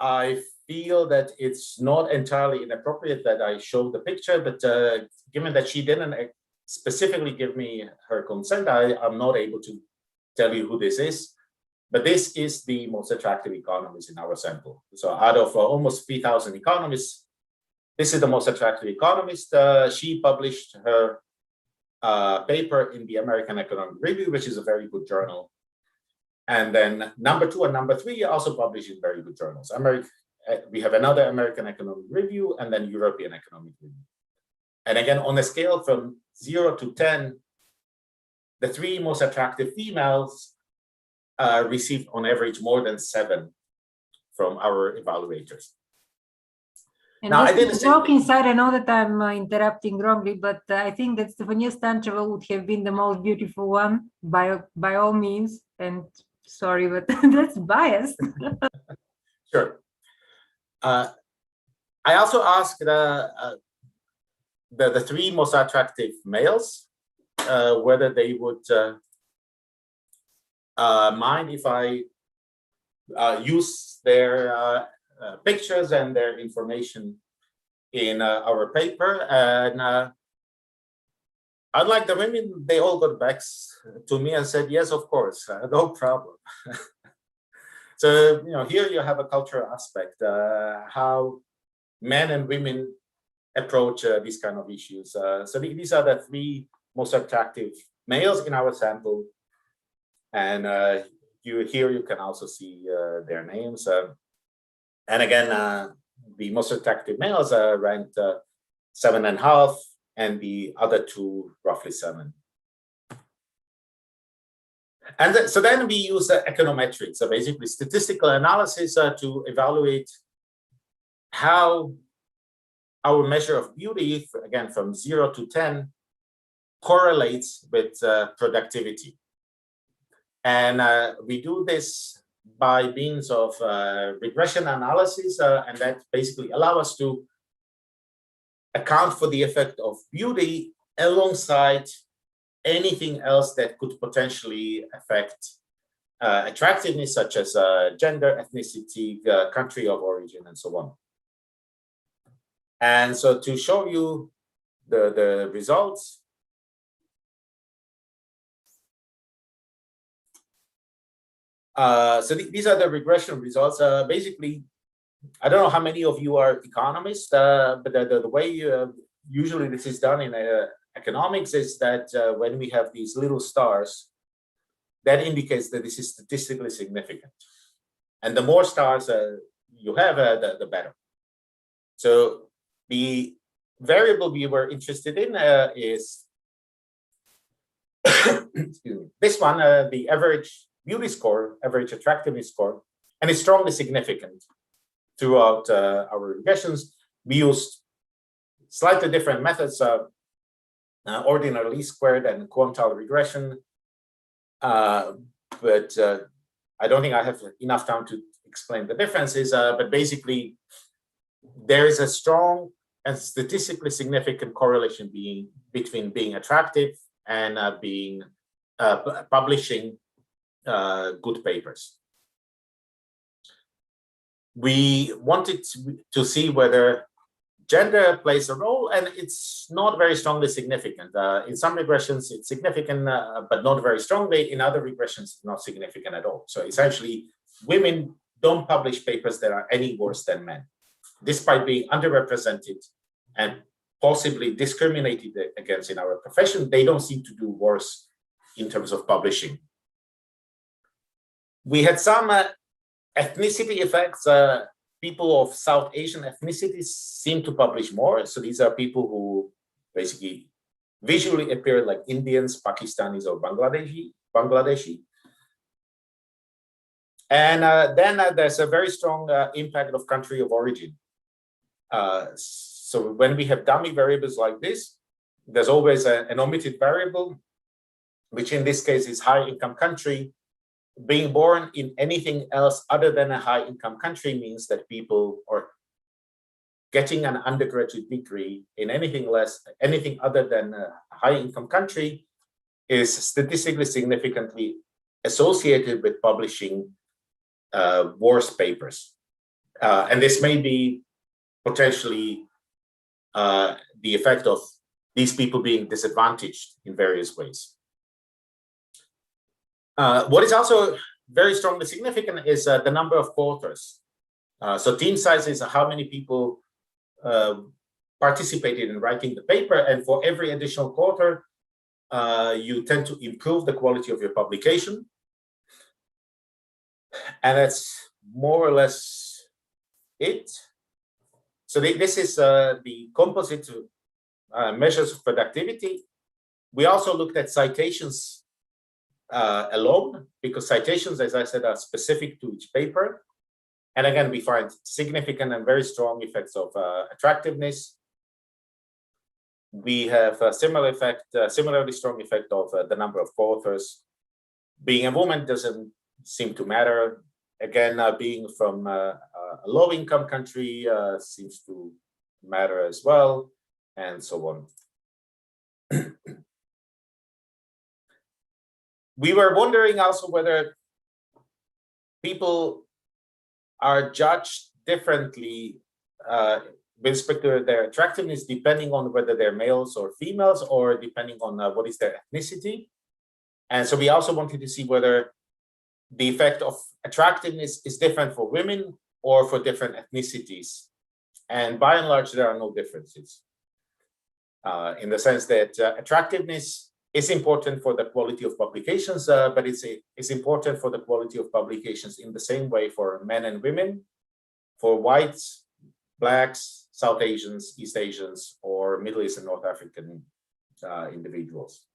I feel that it's not entirely inappropriate that I show the picture, but given that she didn't specifically give me her consent, I'm not able to tell you who this is. But this is the most attractive economist in our sample. So out of almost 3,000 economists, this is the most attractive economist. She published her paper in the American Economic Review, which is a very good journal. And then number 2 and number 3 also published in very good journals. We have another American Economic Review and then European Economic Review. And again, on a scale from 0 to 10, the 3 most attractive females received on average more than 7 from our evaluators. And now, I didn't joke inside. I know that I'm interrupting wrongly, but I think that Stefania Stancheva would have been the most beautiful one by all means. And sorry, but that's biased. Sure. I also asked the 3 most attractive males whether they would mind if I use their pictures and their information in our paper. And unlike the women, they all got back to me and said, yes, of course, no problem. So, here you have a cultural aspect, how men and women approach these kind of issues. So these are the 3 most attractive males in our sample. And here you can also see their names. And again, the most attractive males ranked 7.5, and the other two roughly 7. And so then we use econometrics, so basically statistical analysis to evaluate how our measure of beauty, again, from 0 to 10, correlates with productivity. And we do this by means of regression analysis, and that basically allow us to account for the effect of beauty alongside anything else that could potentially affect attractiveness, such as gender, ethnicity, country of origin, and so on. And so to show you the results, so these are the regression results. Basically, I don't know how many of you are economists, but the way usually this is done in economics is that when we have these little stars, that indicates that this is statistically significant. And the more stars you have, the better. So the variable we were interested in is this one, the average beauty score, average attractiveness score, and it's strongly significant throughout our regressions. We used slightly different methods, ordinary least squared and quantile regression, but I don't think I have enough time to explain the differences, but basically there is a strong and statistically significant correlation between being attractive and publishing good papers. We wanted to see whether gender plays a role, and it's not very strongly significant. In some regressions, it's significant, but not very strongly. In other regressions, it's not significant at all. So essentially, women don't publish papers that are any worse than men. Despite being underrepresented and possibly discriminated against in our profession, they don't seem to do worse in terms of publishing. We had some ethnicity effects. People of South Asian ethnicities seem to publish more. So these are people who basically visually appear like Indians, Pakistanis, or Bangladeshi. And then there's a very strong impact of country of origin. So when we have dummy variables like this, there's always an omitted variable, which in this case is high income country. Being born in anything else other than a high income country means that people are getting an undergraduate degree in anything other than a high income country is statistically significantly associated with publishing worse papers. And this may be potentially the effect of these people being disadvantaged in various ways. What is also very strongly significant is the number of co-authors. So team size is how many people participated in writing the paper, and for every additional co-author, you tend to improve the quality of your publication. And that's more or less it. So this is the composite measures of productivity. We also looked at citations alone, because citations, as I said, are specific to each paper. And again, we find significant and very strong effects of attractiveness. We have a similarly strong effect of the number of co-authors. Being a woman doesn't seem to matter. Again, being from a low-income country seems to matter as well, and so on. We were wondering also whether people are judged differently with respect to their attractiveness, depending on whether they're males or females, or depending on what is their ethnicity. And so we also wanted to see whether the effect of attractiveness is different for women or for different ethnicities. And by and large, there are no differences in the sense that attractiveness is important for the quality of publications, but it's important for the quality of publications in the same way for men and women, for whites, blacks, South Asians, East Asians, or Middle East and North African individuals.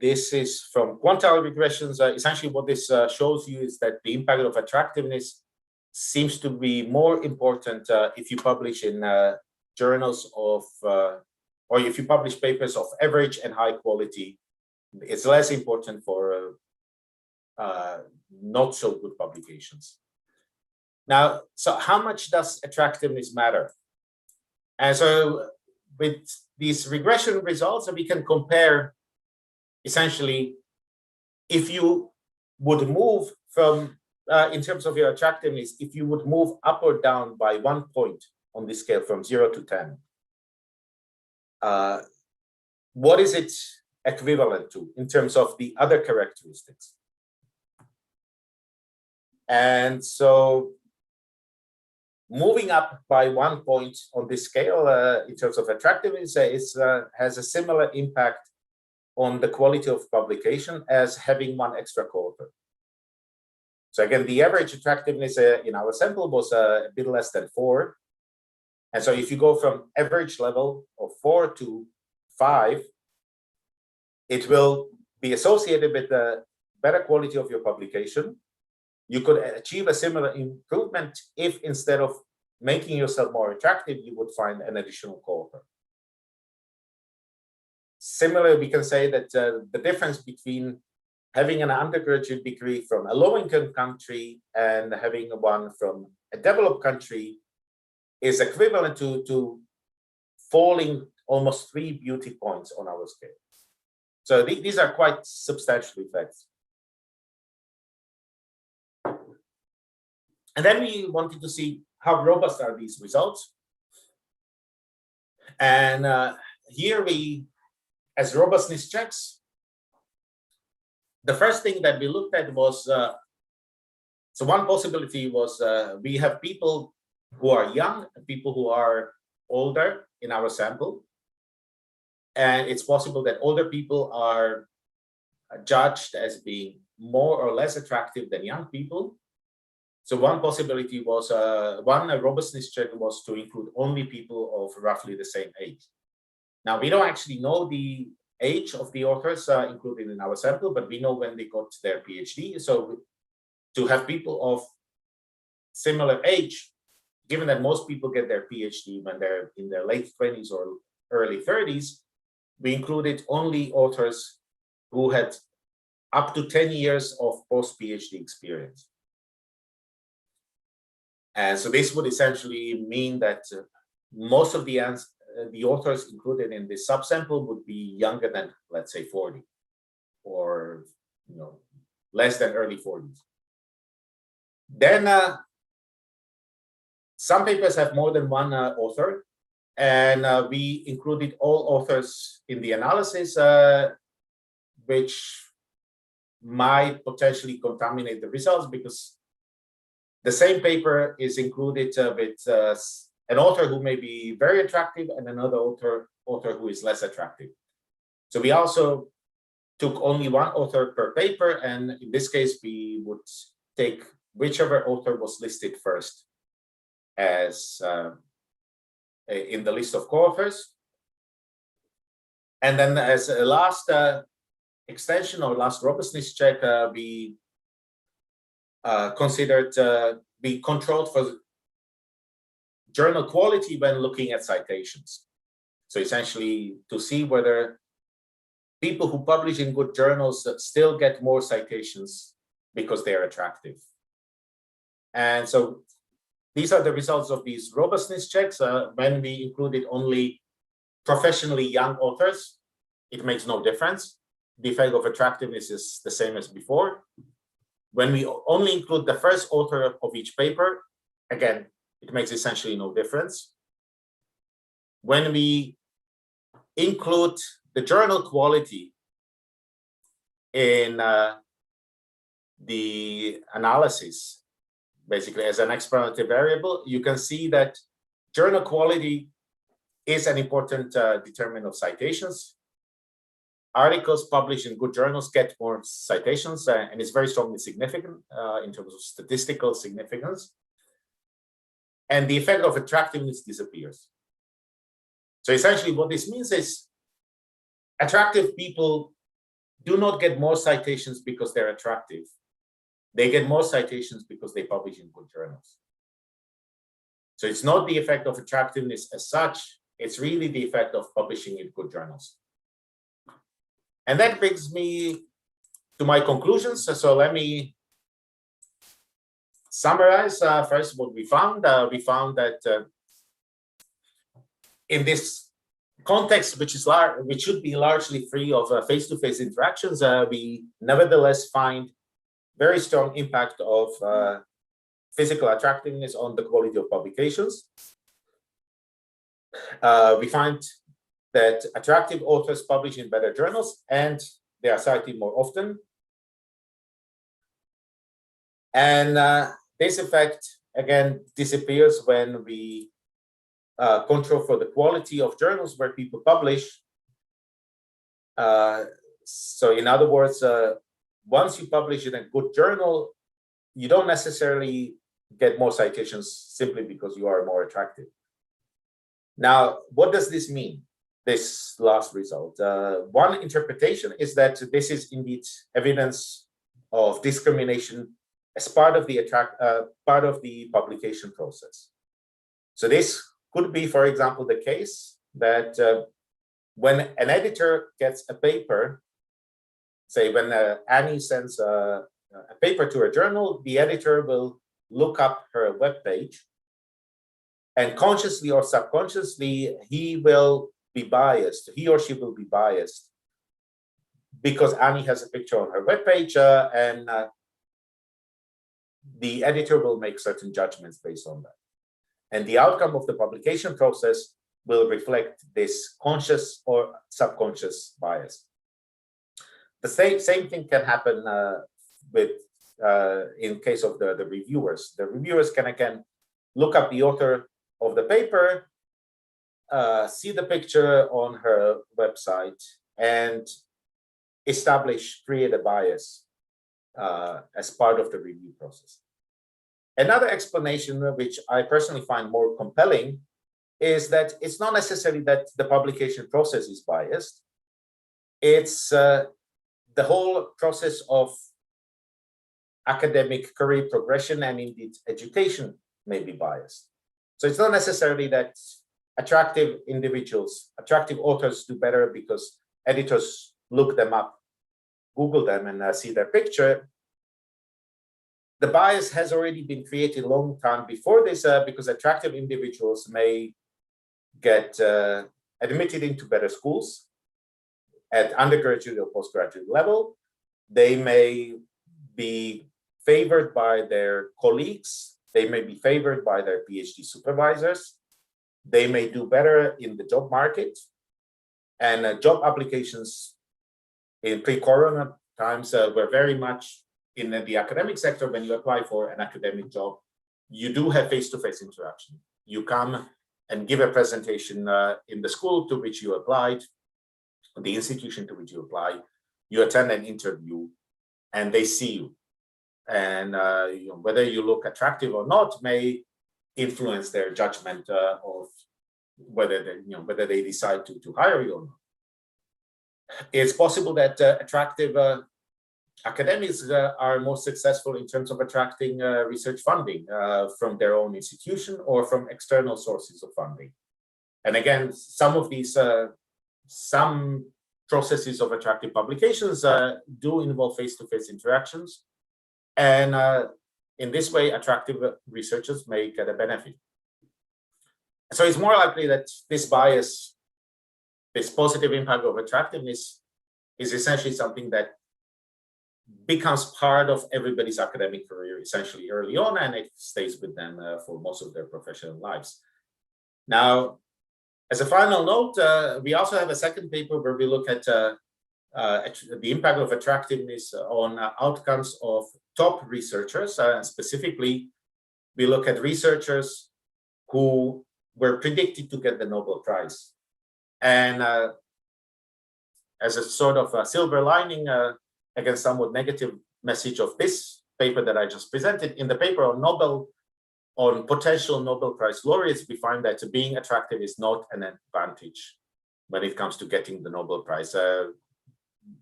This is from quantile regressions. Essentially, what this shows you is that the impact of attractiveness seems to be more important if you publish in journals of, or if you publish papers of average and high quality. It's less important for not so good publications. Now, so how much does attractiveness matter? And so with these regression results, we can compare essentially if you would move from, in terms of your attractiveness, if you would move up or down by 1 point on this scale from 0 to 10, what is it equivalent to in terms of the other characteristics? And so moving up by 1 point on this scale in terms of attractiveness has a similar impact on the quality of publication as having one extra co-author. So again, the average attractiveness in our sample was a bit less than 4. And so if you go from average level of 4 to 5, it will be associated with the better quality of your publication. You could achieve a similar improvement if instead of making yourself more attractive, you would find an additional co-author. Similarly, we can say that the difference between having an undergraduate degree from a low-income country and having one from a developed country is equivalent to falling almost 3 beauty points on our scale. So these are quite substantial effects. And then we wanted to see how robust are these results. And here we, as robustness checks, the first thing that we looked at was, so one possibility was we have people who are young and people who are older in our sample. And it's possible that older people are judged as being more or less attractive than young people. So one possibility was, one robustness check was to include only people of roughly the same age. Now, we don't actually know the age of the authors included in our sample, but we know when they got their PhD. So to have people of similar age, given that most people get their PhD when they're in their late 20s or early 30s, we included only authors who had up to 10 years of post-PhD experience. And so this would essentially mean that most of the authors included in this subsample would be younger than, let's say, 40, or less than early 40s. Then some papers have more than one author, and we included all authors in the analysis, which might potentially contaminate the results because the same paper is included with an author who may be very attractive and another author who is less attractive. So we also took only one author per paper, and in this case, we would take whichever author was listed first as in the list of co-authors. And then as a last extension or last robustness check, we we controlled for journal quality when looking at citations. So essentially to see whether people who publish in good journals still get more citations because they're attractive. And so these are the results of these robustness checks. When we included only professionally young authors, it makes no difference. The effect of attractiveness is the same as before. When we only include the first author of each paper, again, it makes essentially no difference. When we include the journal quality in the analysis, basically as an experimental variable, you can see that journal quality is an important determinant of citations. articles published in good journals get more citations, and it's very strongly significant in terms of statistical significance. And the effect of attractiveness disappears. So essentially what this means is attractive people do not get more citations because they're attractive. They get more citations because they publish in good journals. So it's not the effect of attractiveness as such, it's really the effect of publishing in good journals. And that brings me to my conclusions. So let me summarize first what we found. We found that in this context, which should be largely free of face-to-face interactions, we nevertheless find very strong impact of physical attractiveness on the quality of publications. We find that attractive authors publish in better journals and they are cited more often. And this effect, again, disappears when we control for the quality of journals where people publish. So in other words, once you publish in a good journal, you don't necessarily get more citations simply because you are more attractive. Now, what does this mean, this last result? One interpretation is that this is indeed evidence of discrimination as part of the publication process. So this could be, for example, the case that when an editor gets a paper, say when Annie sends a paper to a journal, the editor will look up her webpage, and consciously or subconsciously, he or she will be biased because Annie has a picture on her webpage, and the editor will make certain judgments based on that. And the outcome of the publication process will reflect this conscious or subconscious bias. The same thing can happen in case of the reviewers. The reviewers can again look up the author of the paper, see the picture on her website, and create a bias as part of the review process. Another explanation, which I personally find more compelling, is that it's not necessarily that the publication process is biased. It's the whole process of academic career progression and indeed education may be biased. So it's not necessarily that attractive authors do better because editors look them up, Google them, and see their picture. The bias has already been created a long time before this because attractive individuals may get admitted into better schools at undergraduate or postgraduate level. They may be favored by their colleagues. They may be favored by their PhD supervisors. They may do better in the job market. And job applications in pre-corona times were very much in the academic sector. When you apply for an academic job, you do have face-to-face interaction. You come and give a presentation in the school to which you applied, the institution to which you apply. You attend an interview, and they see you. And whether you look attractive or not may influence their judgment of whether they decide to hire you or not. It's possible that attractive academics are more successful in terms of attracting research funding from their own institution or from external sources of funding. And again, some of these, some processes of attractive publications do involve face-to-face interactions. And in this way, attractive researchers may get a benefit. So it's more likely that this bias, this positive impact of attractiveness, is essentially something that becomes part of everybody's academic career essentially early on, and it stays with them for most of their professional lives. Now, as a final note, we also have a second paper where we look at the impact of attractiveness on outcomes of top researchers. Specifically, we look at researchers who were predicted to get the Nobel Prize. And as a sort of a silver lining against somewhat negative message of this paper that I just presented, in the paper on potential Nobel Prize laureates, we find that being attractive is not an advantage when it comes to getting the Nobel Prize.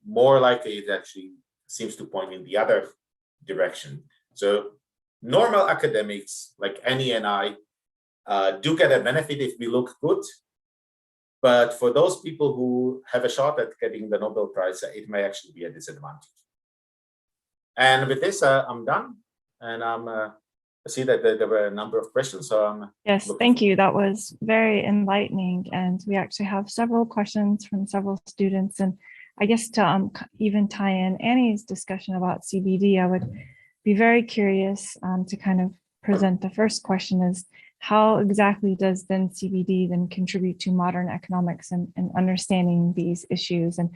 More likely, it actually seems to point in the other direction. So normal academics like Annie and I do get a benefit if we look good. But for those people who have a shot at getting the Nobel Prize, it may actually be a disadvantage. And with this, I'm done. And I see that there were a number of questions. So yes, thank you. That was very enlightening. And we actually have several questions from several students. And I guess to even tie in Annie's discussion about CBD, I would be very curious to kind of present the first question is, how exactly does then CBD then contribute to modern economics and understanding these issues? And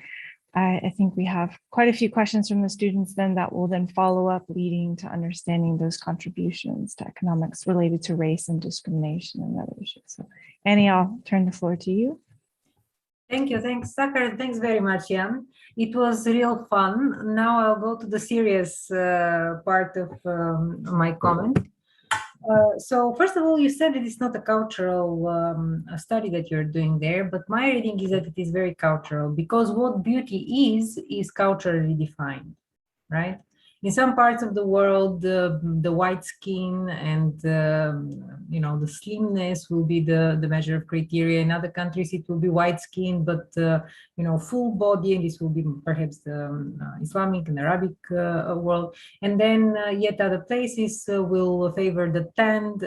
I think we have quite a few questions from the students then that will then follow up, leading to understanding those contributions to economics related to race and discrimination and other issues. So Annie, I'll turn the floor to you. Thank you. Thanks, Sahar. Thanks very much, Jan. It was real fun. Now I'll go to the serious part of my comment. So first of all, you said that it's not a cultural study that you're doing there, but my reading is that it is very cultural, because what beauty is culturally defined, right? In some parts of the world, the white skin and the slimness will be the measure of criteria. In other countries, it will be white skin, but full body, and this will be perhaps the Islamic and Arabic world. And then yet other places will favor the tanned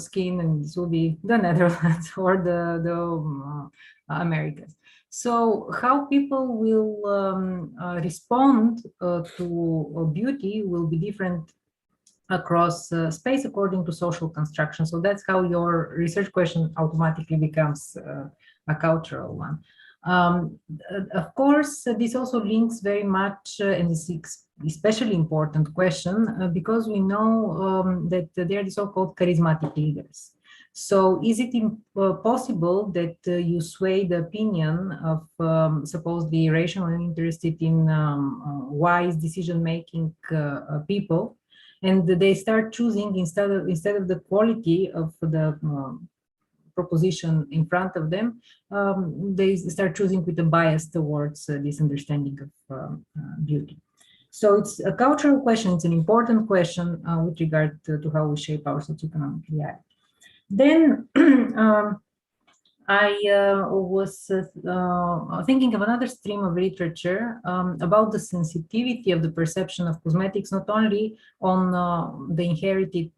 skin, and this will be the Netherlands or the Americas. So how people will respond to beauty will be different across space according to social construction. So that's how your research question automatically becomes a cultural one. Of course, this also links very much, and this is especially important question, because we know that they are the so-called charismatic leaders. So is it possible that you sway the opinion of supposedly rational and interested in wise decision-making people, and they start choosing instead of the quality of the proposition in front of them, they start choosing with a bias towards this understanding of beauty. So it's a cultural question. It's an important question with regard to how we shape our socioeconomic reality. Then I was thinking of another stream of literature about the sensitivity of the perception of cosmetics, not only on the inherited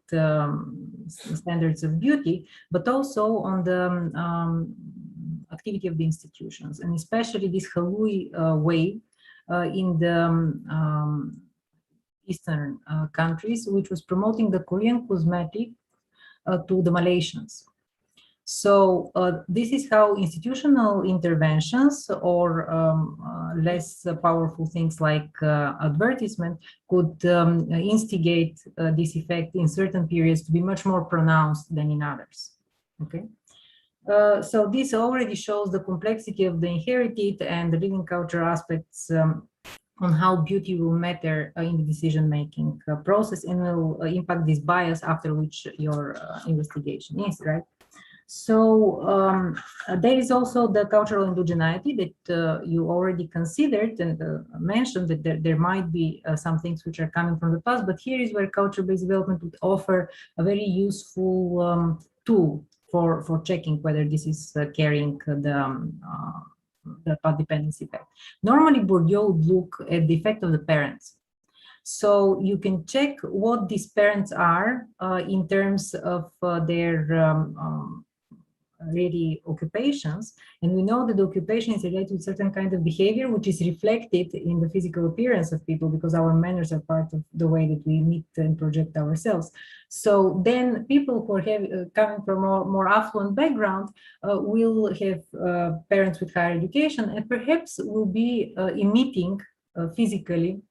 standards of beauty, but also on the activity of the institutions, and especially this Halui wave in the Eastern countries, which was promoting the Korean cosmetic to the Malaysians. So this is how institutional interventions or less powerful things like advertisement could instigate this effect in certain periods to be much more pronounced than in others. Okay. So this already shows the complexity of the inherited and the living culture aspects on how beauty will matter in the decision-making process, and will impact this bias after which your investigation is, right? So there is also the cultural indigeneity that you already considered and mentioned, that there might be some things which are coming from the past, but here is where culture-based development would offer a very useful tool for checking whether this is carrying the path dependency effect. Normally, Bourdieu would look at the effect of the parents. So you can check what these parents are in terms of their really occupations, and we know that the occupation is related to certain kind of behavior which is reflected in the physical appearance of people, because our manners are part of the way that we meet and project ourselves. So then people who are coming from more affluent background will have parents with higher education, and perhaps will be emitting physically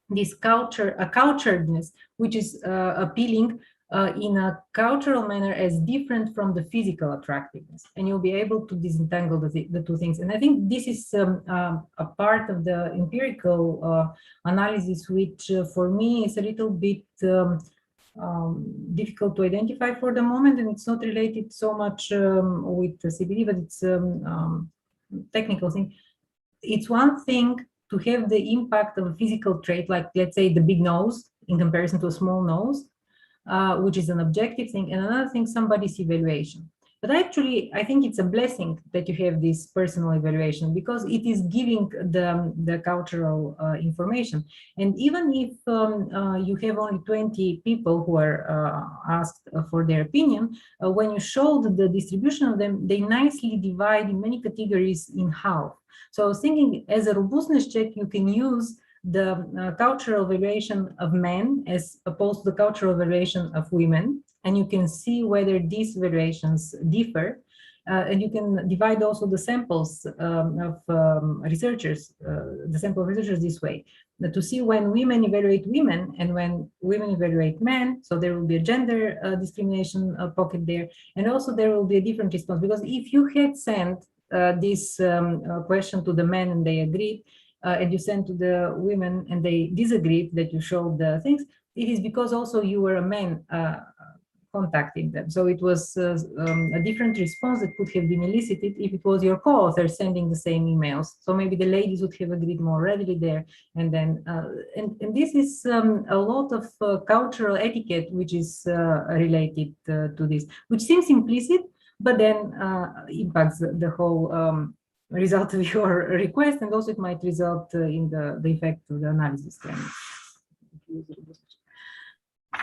this culturedness, which is appealing in a cultural manner as different from the physical attractiveness, and you'll be able to disentangle the two things. And I think this is a part of the empirical analysis, which for me is a little bit difficult to identify for the moment, and it's not related so much with the CBD, but it's technical thing. It's one thing to have the impact of a physical trait, like let's say the big nose in comparison to a small nose, which is an objective thing, and another thing, somebody's evaluation. But actually, I think it's a blessing that you have this personal evaluation, because it is giving the cultural information. And even if you have only 20 people who are asked for their opinion, when you showed the distribution of them, they nicely divide in many categories in half. So I was thinking, as a robustness check, you can use the cultural evaluation of men as opposed to the cultural evaluation of women, and you can see whether these evaluations differ. And you can divide also the samples of researchers, the sample of researchers this way, to see when women evaluate women and when women evaluate men. So there will be a gender discrimination pocket there, and also there will be a different response, because if you had sent this question to the men and they agreed, and you sent to the women and they disagreed that you showed the things, it is because also you were a man contacting them. So it was a different response that could have been elicited if it was your co-author sending the same emails. So maybe the ladies would have agreed more readily there. And then, and this is a lot of cultural etiquette which is related to this, which seems implicit, but then impacts the whole result of your request, and also it might result in the effect of the analysis.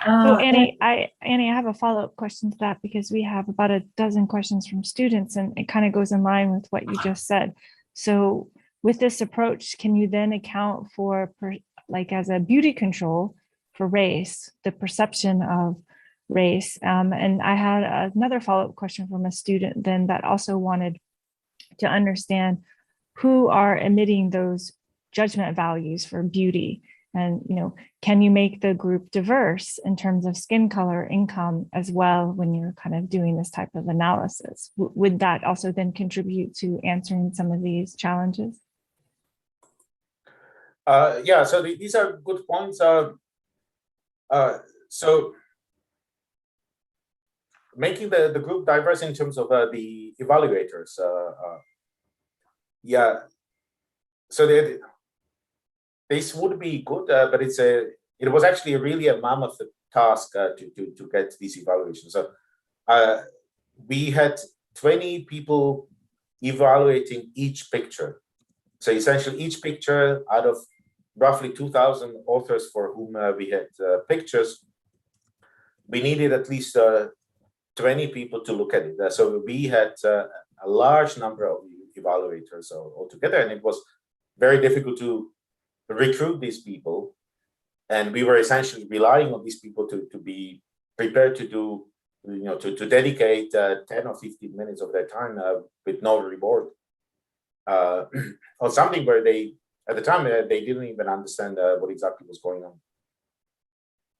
So Annie, I have a follow-up question to that, because we have about a dozen questions from students, and it kind of goes in line with what you just said. So with this approach, can you then account for, like as a beauty control for race, the perception of race? And I had another follow-up question from a student then that also wanted to understand who are emitting those judgment values for beauty. And, you know, can you make the group diverse in terms of skin color, income as well, when you're kind of doing this type of analysis? Would that also then contribute to answering some of these challenges? Yeah, so these are good points. So making the group diverse in terms of the evaluators, yeah. So this would be good, but it was actually really a mammoth task to get these evaluations. So we had 20 people evaluating each picture. So essentially, each picture out of roughly 2,000 authors for whom we had pictures, we needed at least 20 people to look at it. So we had a large number of evaluators altogether, and it was very difficult to recruit these people. And we were essentially relying on these people to be prepared to do, you know, to dedicate 10 or 15 minutes of their time with no reward on something where they, at the time, they didn't even understand what exactly was going on.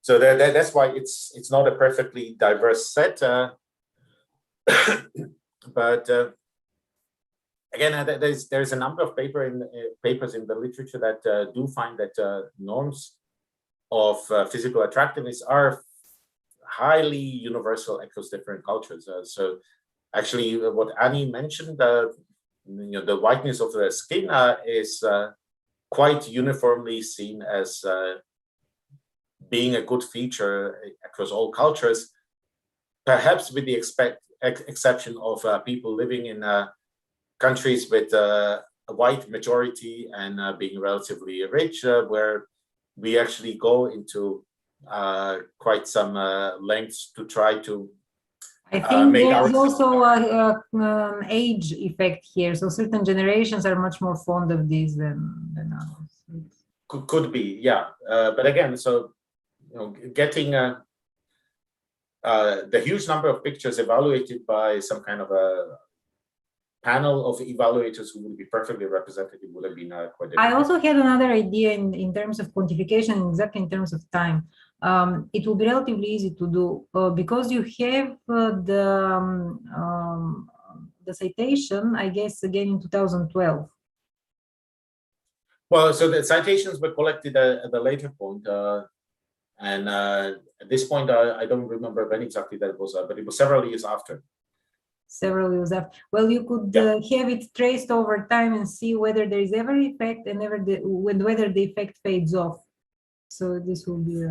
So that's why it's not a perfectly diverse set, but again, there's a number of papers in the literature that do find that norms of physical attractiveness are highly universal across different cultures. So actually, what Annie mentioned, you know, the whiteness of the skin is quite uniformly seen as being a good feature across all cultures, perhaps with the exception of people living in countries with a white majority and being relatively rich, where we actually go into quite some lengths to try to I think there's also an age effect here. So certain generations are much more fond of these than others. Could be, yeah. But again, so you know, getting the huge number of pictures evaluated by some kind of a panel of evaluators who would be perfectly representative would have been quite difficult. I also had another idea in terms of quantification, exactly in terms of time. it will be relatively easy to do because you have the citation, I guess, again in 2012. Well, so the citations were collected at the later point, and at this point, I don't remember when exactly that was, but it was several years after. Several years after. Well, you could have it traced over time and see whether there is ever effect and whether the effect fades off. So this will be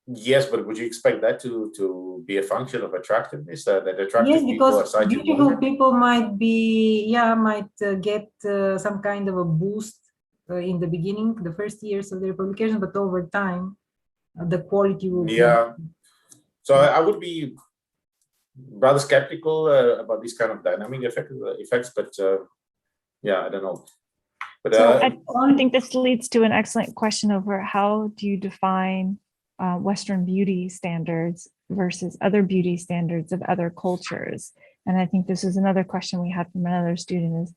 Yes, but would you expect that to be a function of attractiveness? That attractive yes, people are because cited beautiful longer? people might get some kind of a boost in the beginning, the first years of their publication, but over time, the quality will be. So I would be rather skeptical about these kind of dynamic effects, but yeah, I don't know. But so I think this leads to an excellent question over how do you define Western beauty standards versus other beauty standards of other cultures? And I think this is another question we had from another student is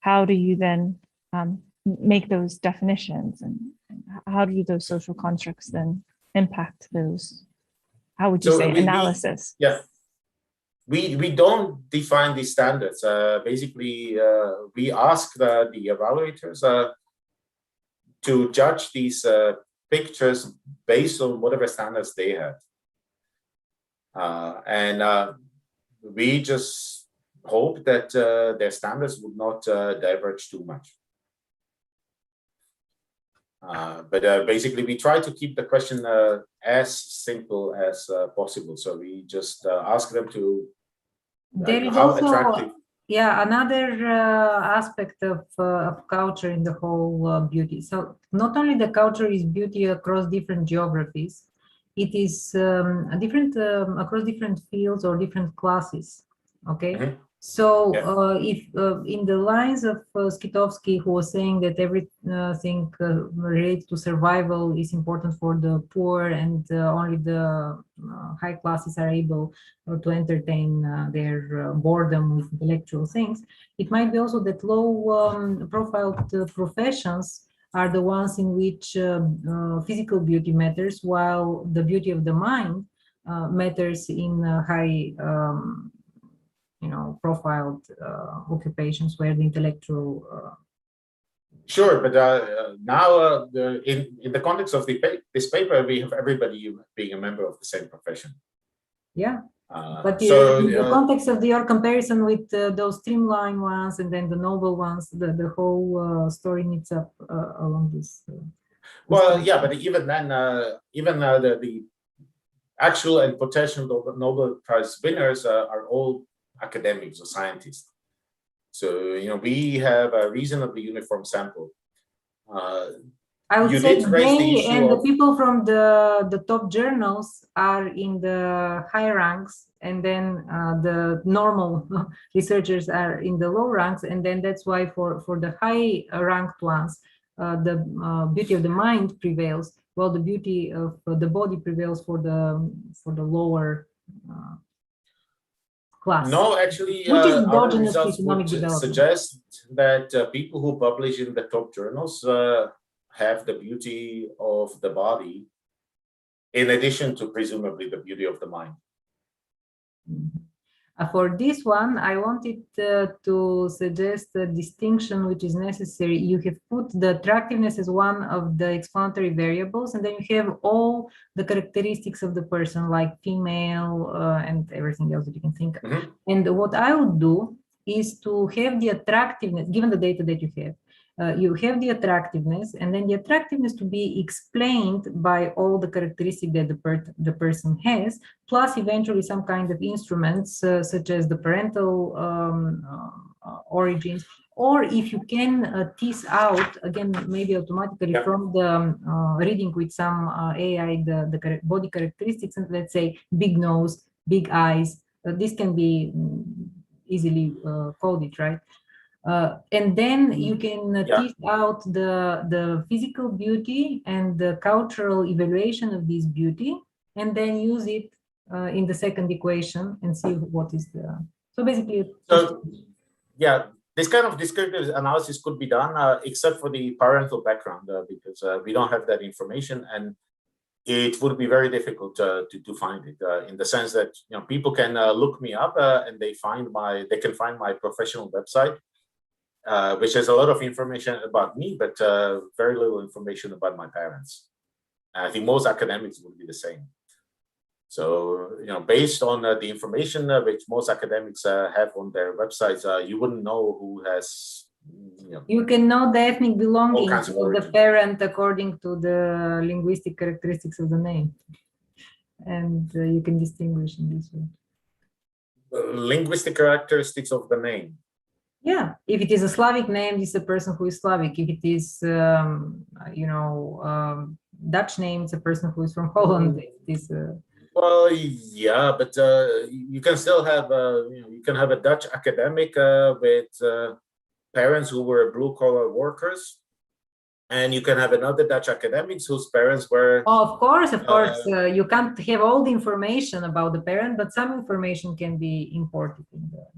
how do you then make those definitions, and how do those social constructs then impact those, how would you say, analysis? We don't define these standards. Basically, we ask the evaluators to judge these pictures based on whatever standards they have. And we just hope that their standards would not diverge too much. But basically, we try to keep the question as simple as possible. So we just ask them to there is how also attractive. Another aspect of culture in the whole beauty. So not only the culture is beauty across different geographies, it is different across different fields or different classes. Okay. Mm-hmm. So if in the lines of Skitovsky, who was saying that everything related to survival is important for the poor, and only the high classes are able to entertain their boredom with intellectual things, it might be also that low profiled professions are the ones in which physical beauty matters, while the beauty of the mind matters in high profiled occupations where the intellectual. Sure, but now in the context of this paper, we have everybody being a member of the same profession. Yeah, but in the context of your comparison with those streamlined ones and then the noble ones, the whole story knits up along this. Well, yeah, but even then, the actual and potential Nobel Prize winners are all academics or scientists. So, we have a reasonably uniform sample. I would say they and the people from the top journals are in the high ranks, and then the normal researchers are in the low ranks, and then that's why for the high ranked ones, the beauty of the mind prevails, while the beauty of the body prevails for the lower class. No, actually, our results would suggest that people who publish in the top journals have the beauty of the body, in addition to presumably the beauty of the mind. For this one, I wanted to suggest a distinction which is necessary. You have put the attractiveness as one of the explanatory variables, and then you have all the characteristics of the person, like female and everything else that you can think of. Mm-hmm. And what I would do is to have the attractiveness, given the data that you have. You have the attractiveness, and then the attractiveness to be explained by all the characteristics that the person has, plus eventually some kind of instruments such as the parental origins, or if you can tease out, again, maybe automatically from the reading with some AI, the body characteristics, and let's say big nose, big eyes, this can be easily coded, right? And then you can tease out the physical beauty and the cultural evaluation of this beauty, and then use it in the second equation and see what is the. So basically. So, yeah, this kind of descriptive analysis could be done, except for the parental background, because we don't have that information, and it would be very difficult to find it. In the sense that people can look me up and they can find my professional website, which has a lot of information about me, but very little information about my parents. And I think most academics would be the same. So, based on the information which most academics have on their websites, you wouldn't know who has, You can know the ethnic belonging kinds of of the origin. parent according to the linguistic characteristics of the name. And you can distinguish in this way. Linguistic characteristics of the name. Yeah, if it is a Slavic name, it's a person who is Slavic. If it is, Dutch name, it's a person who is from Holland. It is, Well, yeah, but you can still have, you can have a Dutch academic with parents who were blue-collar workers, and you can have another Dutch academics whose parents were. Oh, of course, you can't have all the information about the parent, but some information can be imported in there.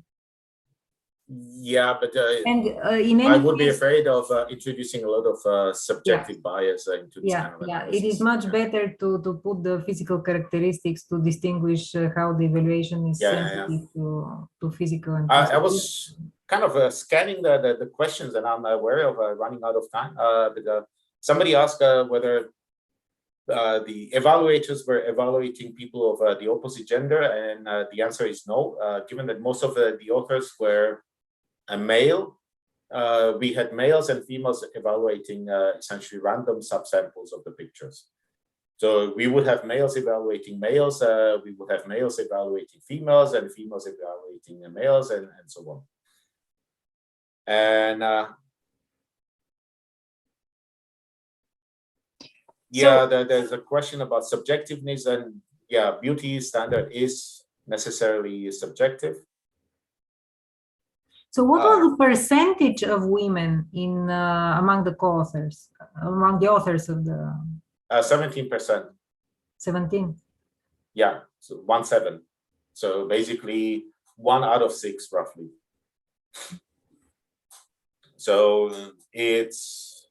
Yeah, but I would be afraid of introducing a lot of subjective bias into this kind of analysis. It is much better to put the physical characteristics to distinguish how the evaluation is sensitive to physical and physical. I was kind of scanning the questions, and I'm aware of running out of time. But somebody asked whether the evaluators were evaluating people of the opposite gender, and the answer is no. Given that most of the authors were a male, we had males and females evaluating essentially random subsamples of the pictures. So we would have males evaluating males, we would have males evaluating females, and females evaluating males, and so on. And there's a question about subjectiveness, and beauty standard is necessarily subjective. So what was the percentage of women in among the co-authors, among the authors of the 17%. 17? Yeah, so 1/7. So basically 1 out of 6 roughly. So it's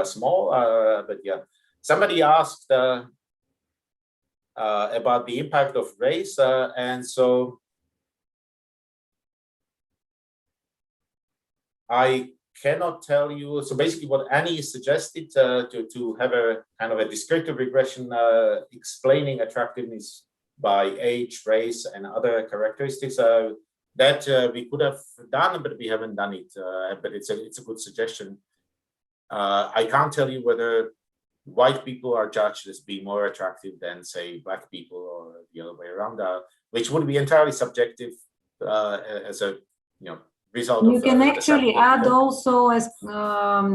small, but yeah. Somebody asked about the impact of race, and so I cannot tell you. So basically what Annie suggested to have a kind of a descriptive regression explaining attractiveness by age, race, and other characteristics that we could have done, but we haven't done it. But it's a good suggestion. I can't tell you whether white people are judged as being more attractive than, say, black people, or the other way around, which would be entirely subjective as a result. You can actually add also as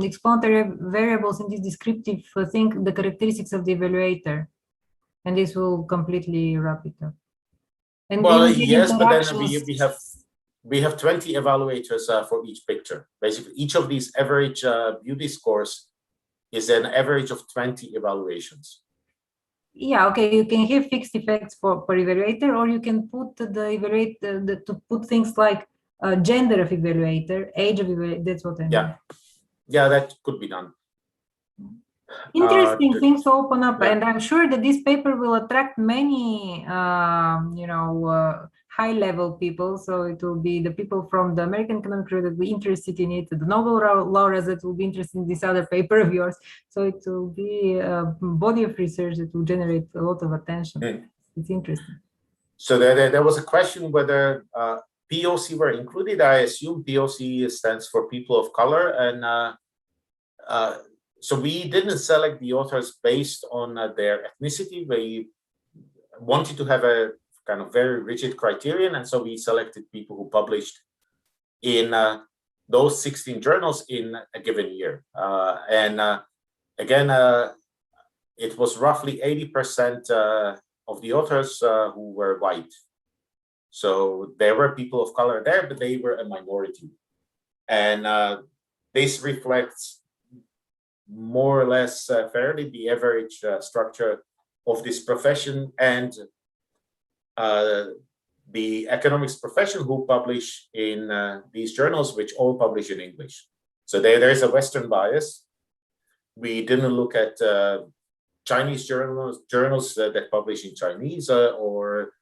explanatory variables in this descriptive thing the characteristics of the evaluator, and this will completely wrap it up. And yes, but then we have 20 evaluators for each picture. Basically, each of these average beauty scores is an average of 20 evaluations. Yeah, okay, you can have fixed effects per evaluator, or you can put the evaluator to put things like gender of evaluator, age of evaluator. That's what I mean. Yeah, that could be done. Interesting things to open up, and I'm sure that this paper will attract many, high-level people. So it will be the people from the American Economic Review that will be interested in it, the Nobel laureates that will be interested in this other paper of yours. So it will be a body of research that will generate a lot of attention. It's interesting. So there was a question whether POC were included. I assume POC stands for people of color, and so we didn't select the authors based on their ethnicity. We wanted to have a kind of very rigid criterion, and so we selected people who published in those 16 journals in a given year. Again, it was roughly 80% of the authors who were white. So there were people of color there, but they were a minority. And this reflects more or less fairly the average structure of this profession and the economics profession who publish in these journals, which all publish in English. So there is a Western bias. We didn't look at Chinese journals that publish in Chinese or,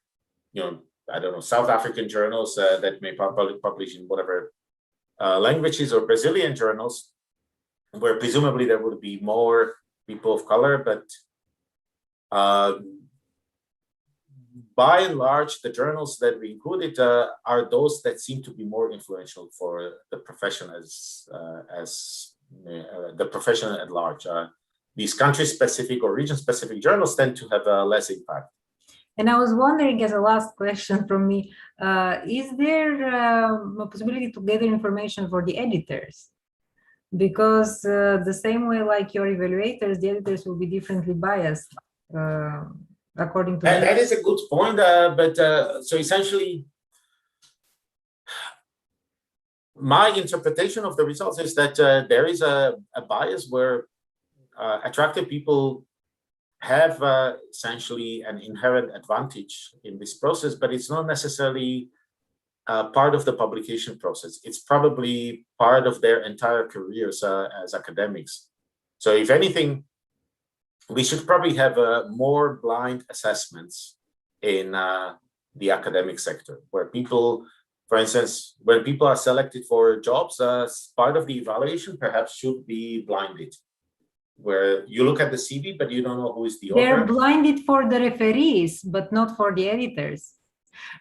I don't know, South African journals that may publish in whatever languages, or Brazilian journals, where presumably there would be more people of color, but by and large, the journals that we included are those that seem to be more influential for the profession as the profession at large. These country-specific or region-specific journals tend to have less impact. And I was wondering, as a last question from me, is there a possibility to gather information for the editors? Because the same way like your evaluators, the editors will be differently biased according to that is a good point, but so essentially, my interpretation of the results is that there is a bias where attractive people have essentially an inherent advantage in this process, but it's not necessarily part of the publication process. It's probably part of their entire careers as academics. So if anything, we should probably have more blind assessments in the academic sector, where people, for instance, when people are selected for jobs, part of the evaluation perhaps should be blinded, where you look at the CV, but you don't know who is the author. They're blinded for the referees, but not for the editors.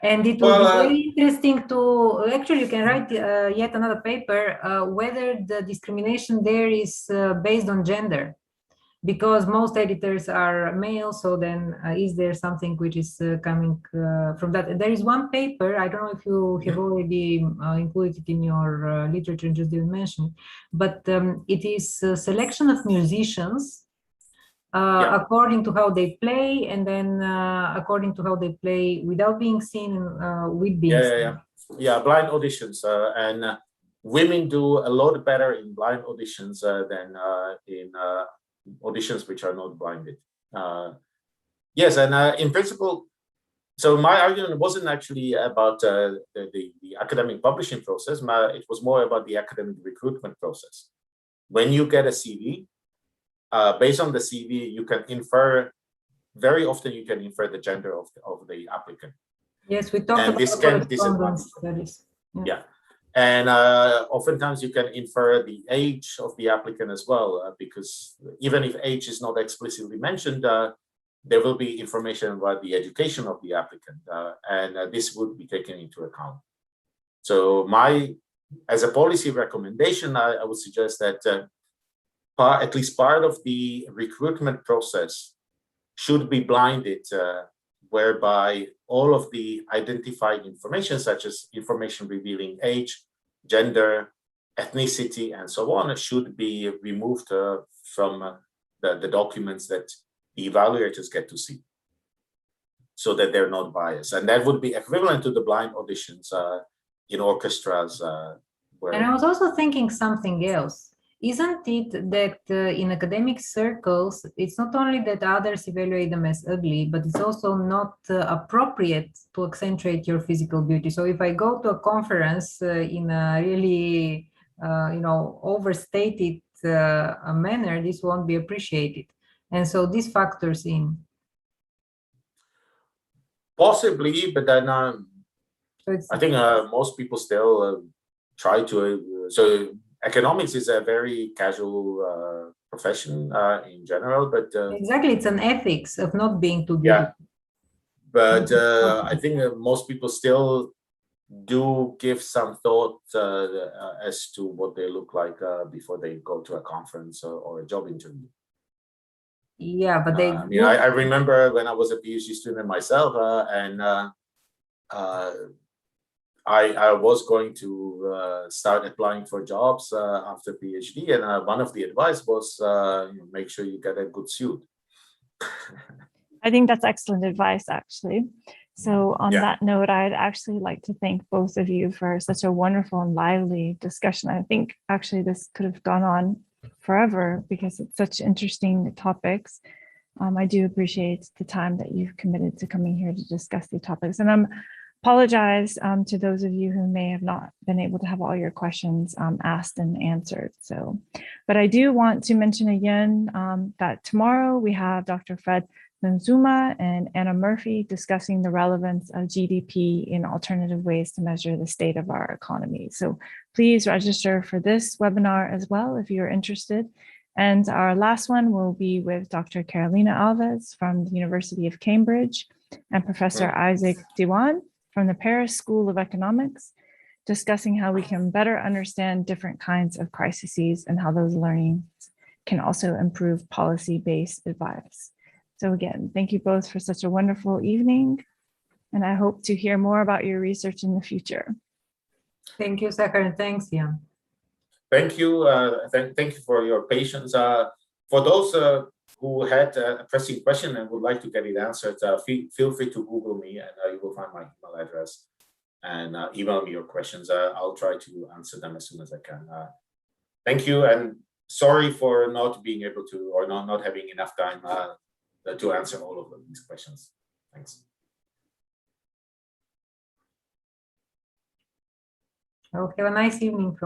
And it will be very interesting to, actually you can write yet another paper, whether the discrimination there is based on gender. Because most editors are male, so then is there something which is coming from that? And there is one paper, I don't know if you have already included it in your literature, just didn't mention, but it is a selection of musicians according to how they play, and then according to how they play without being seen and with being seen. Yeah, blind auditions. And women do a lot better in blind auditions than in auditions which are not blinded. Yes, and in principle, so my argument wasn't actually about the academic publishing process. It was more about the academic recruitment process. When you get a CV, based on the CV, you can infer, very often you can infer the gender of the applicant. Yes, we talked about this can disadvantage. Studies. Yeah. And oftentimes you can infer the age of the applicant as well, because even if age is not explicitly mentioned, there will be information about the education of the applicant, and this would be taken into account. So as a policy recommendation, I would suggest that at least part of the recruitment process should be blinded, whereby all of the identified information, such as information revealing age, gender, ethnicity, and so on, should be removed from the documents that the evaluators get to see, so that they're not biased. And that would be equivalent to the blind auditions in orchestras. And I was also thinking something else. Isn't it that in academic circles, it's not only that others evaluate them as ugly, but it's also not appropriate to accentuate your physical beauty. So if I go to a conference in a really, overstated manner, this won't be appreciated. And so this factors in. Possibly, but then I think most people still try to, economics is a very casual profession in general, but exactly, it's an ethics of not being too beautiful. Yeah, but I think most people still do give some thought as to what they look like before they go to a conference or a job interview. Yeah, but they. I remember when I was a PhD student myself, and I was going to start applying for jobs after PhD, and one of the advice was make sure you get a good suit. I think that's excellent advice, actually. So on that note, I'd actually like to thank both of you for such a wonderful and lively discussion. I think actually this could have gone on forever because it's such interesting topics. I do appreciate the time that you've committed to coming here to discuss the topics. And apologize to those of you who may have not been able to have all your questions asked and answered. So, but I do want to mention again that tomorrow we have Dr. Fred Benzuma and Anna Murphy discussing the relevance of GDP in alternative ways to measure the state of our economy. So please register for this webinar as well if you're interested. And our last one will be with Dr. Carolina Alves from the University of Cambridge and Professor Isaac Diwan from the Paris School of Economics, discussing how we can better understand different kinds of crises and how those learnings can also improve policy-based advice. So again, thank you both for such a wonderful evening, and I hope to hear more about your research in the future. Thank you, Sahar, and thanks, Jan. Thank you. Thank you for your patience. For those who had a pressing question and would like to get it answered, feel free to Google me, and you will find my email address, and email me your questions. I'll try to answer them as soon as I can. Thank you, and sorry for not being able to, or not having enough time to answer all of these questions. Thanks. So have a nice evening.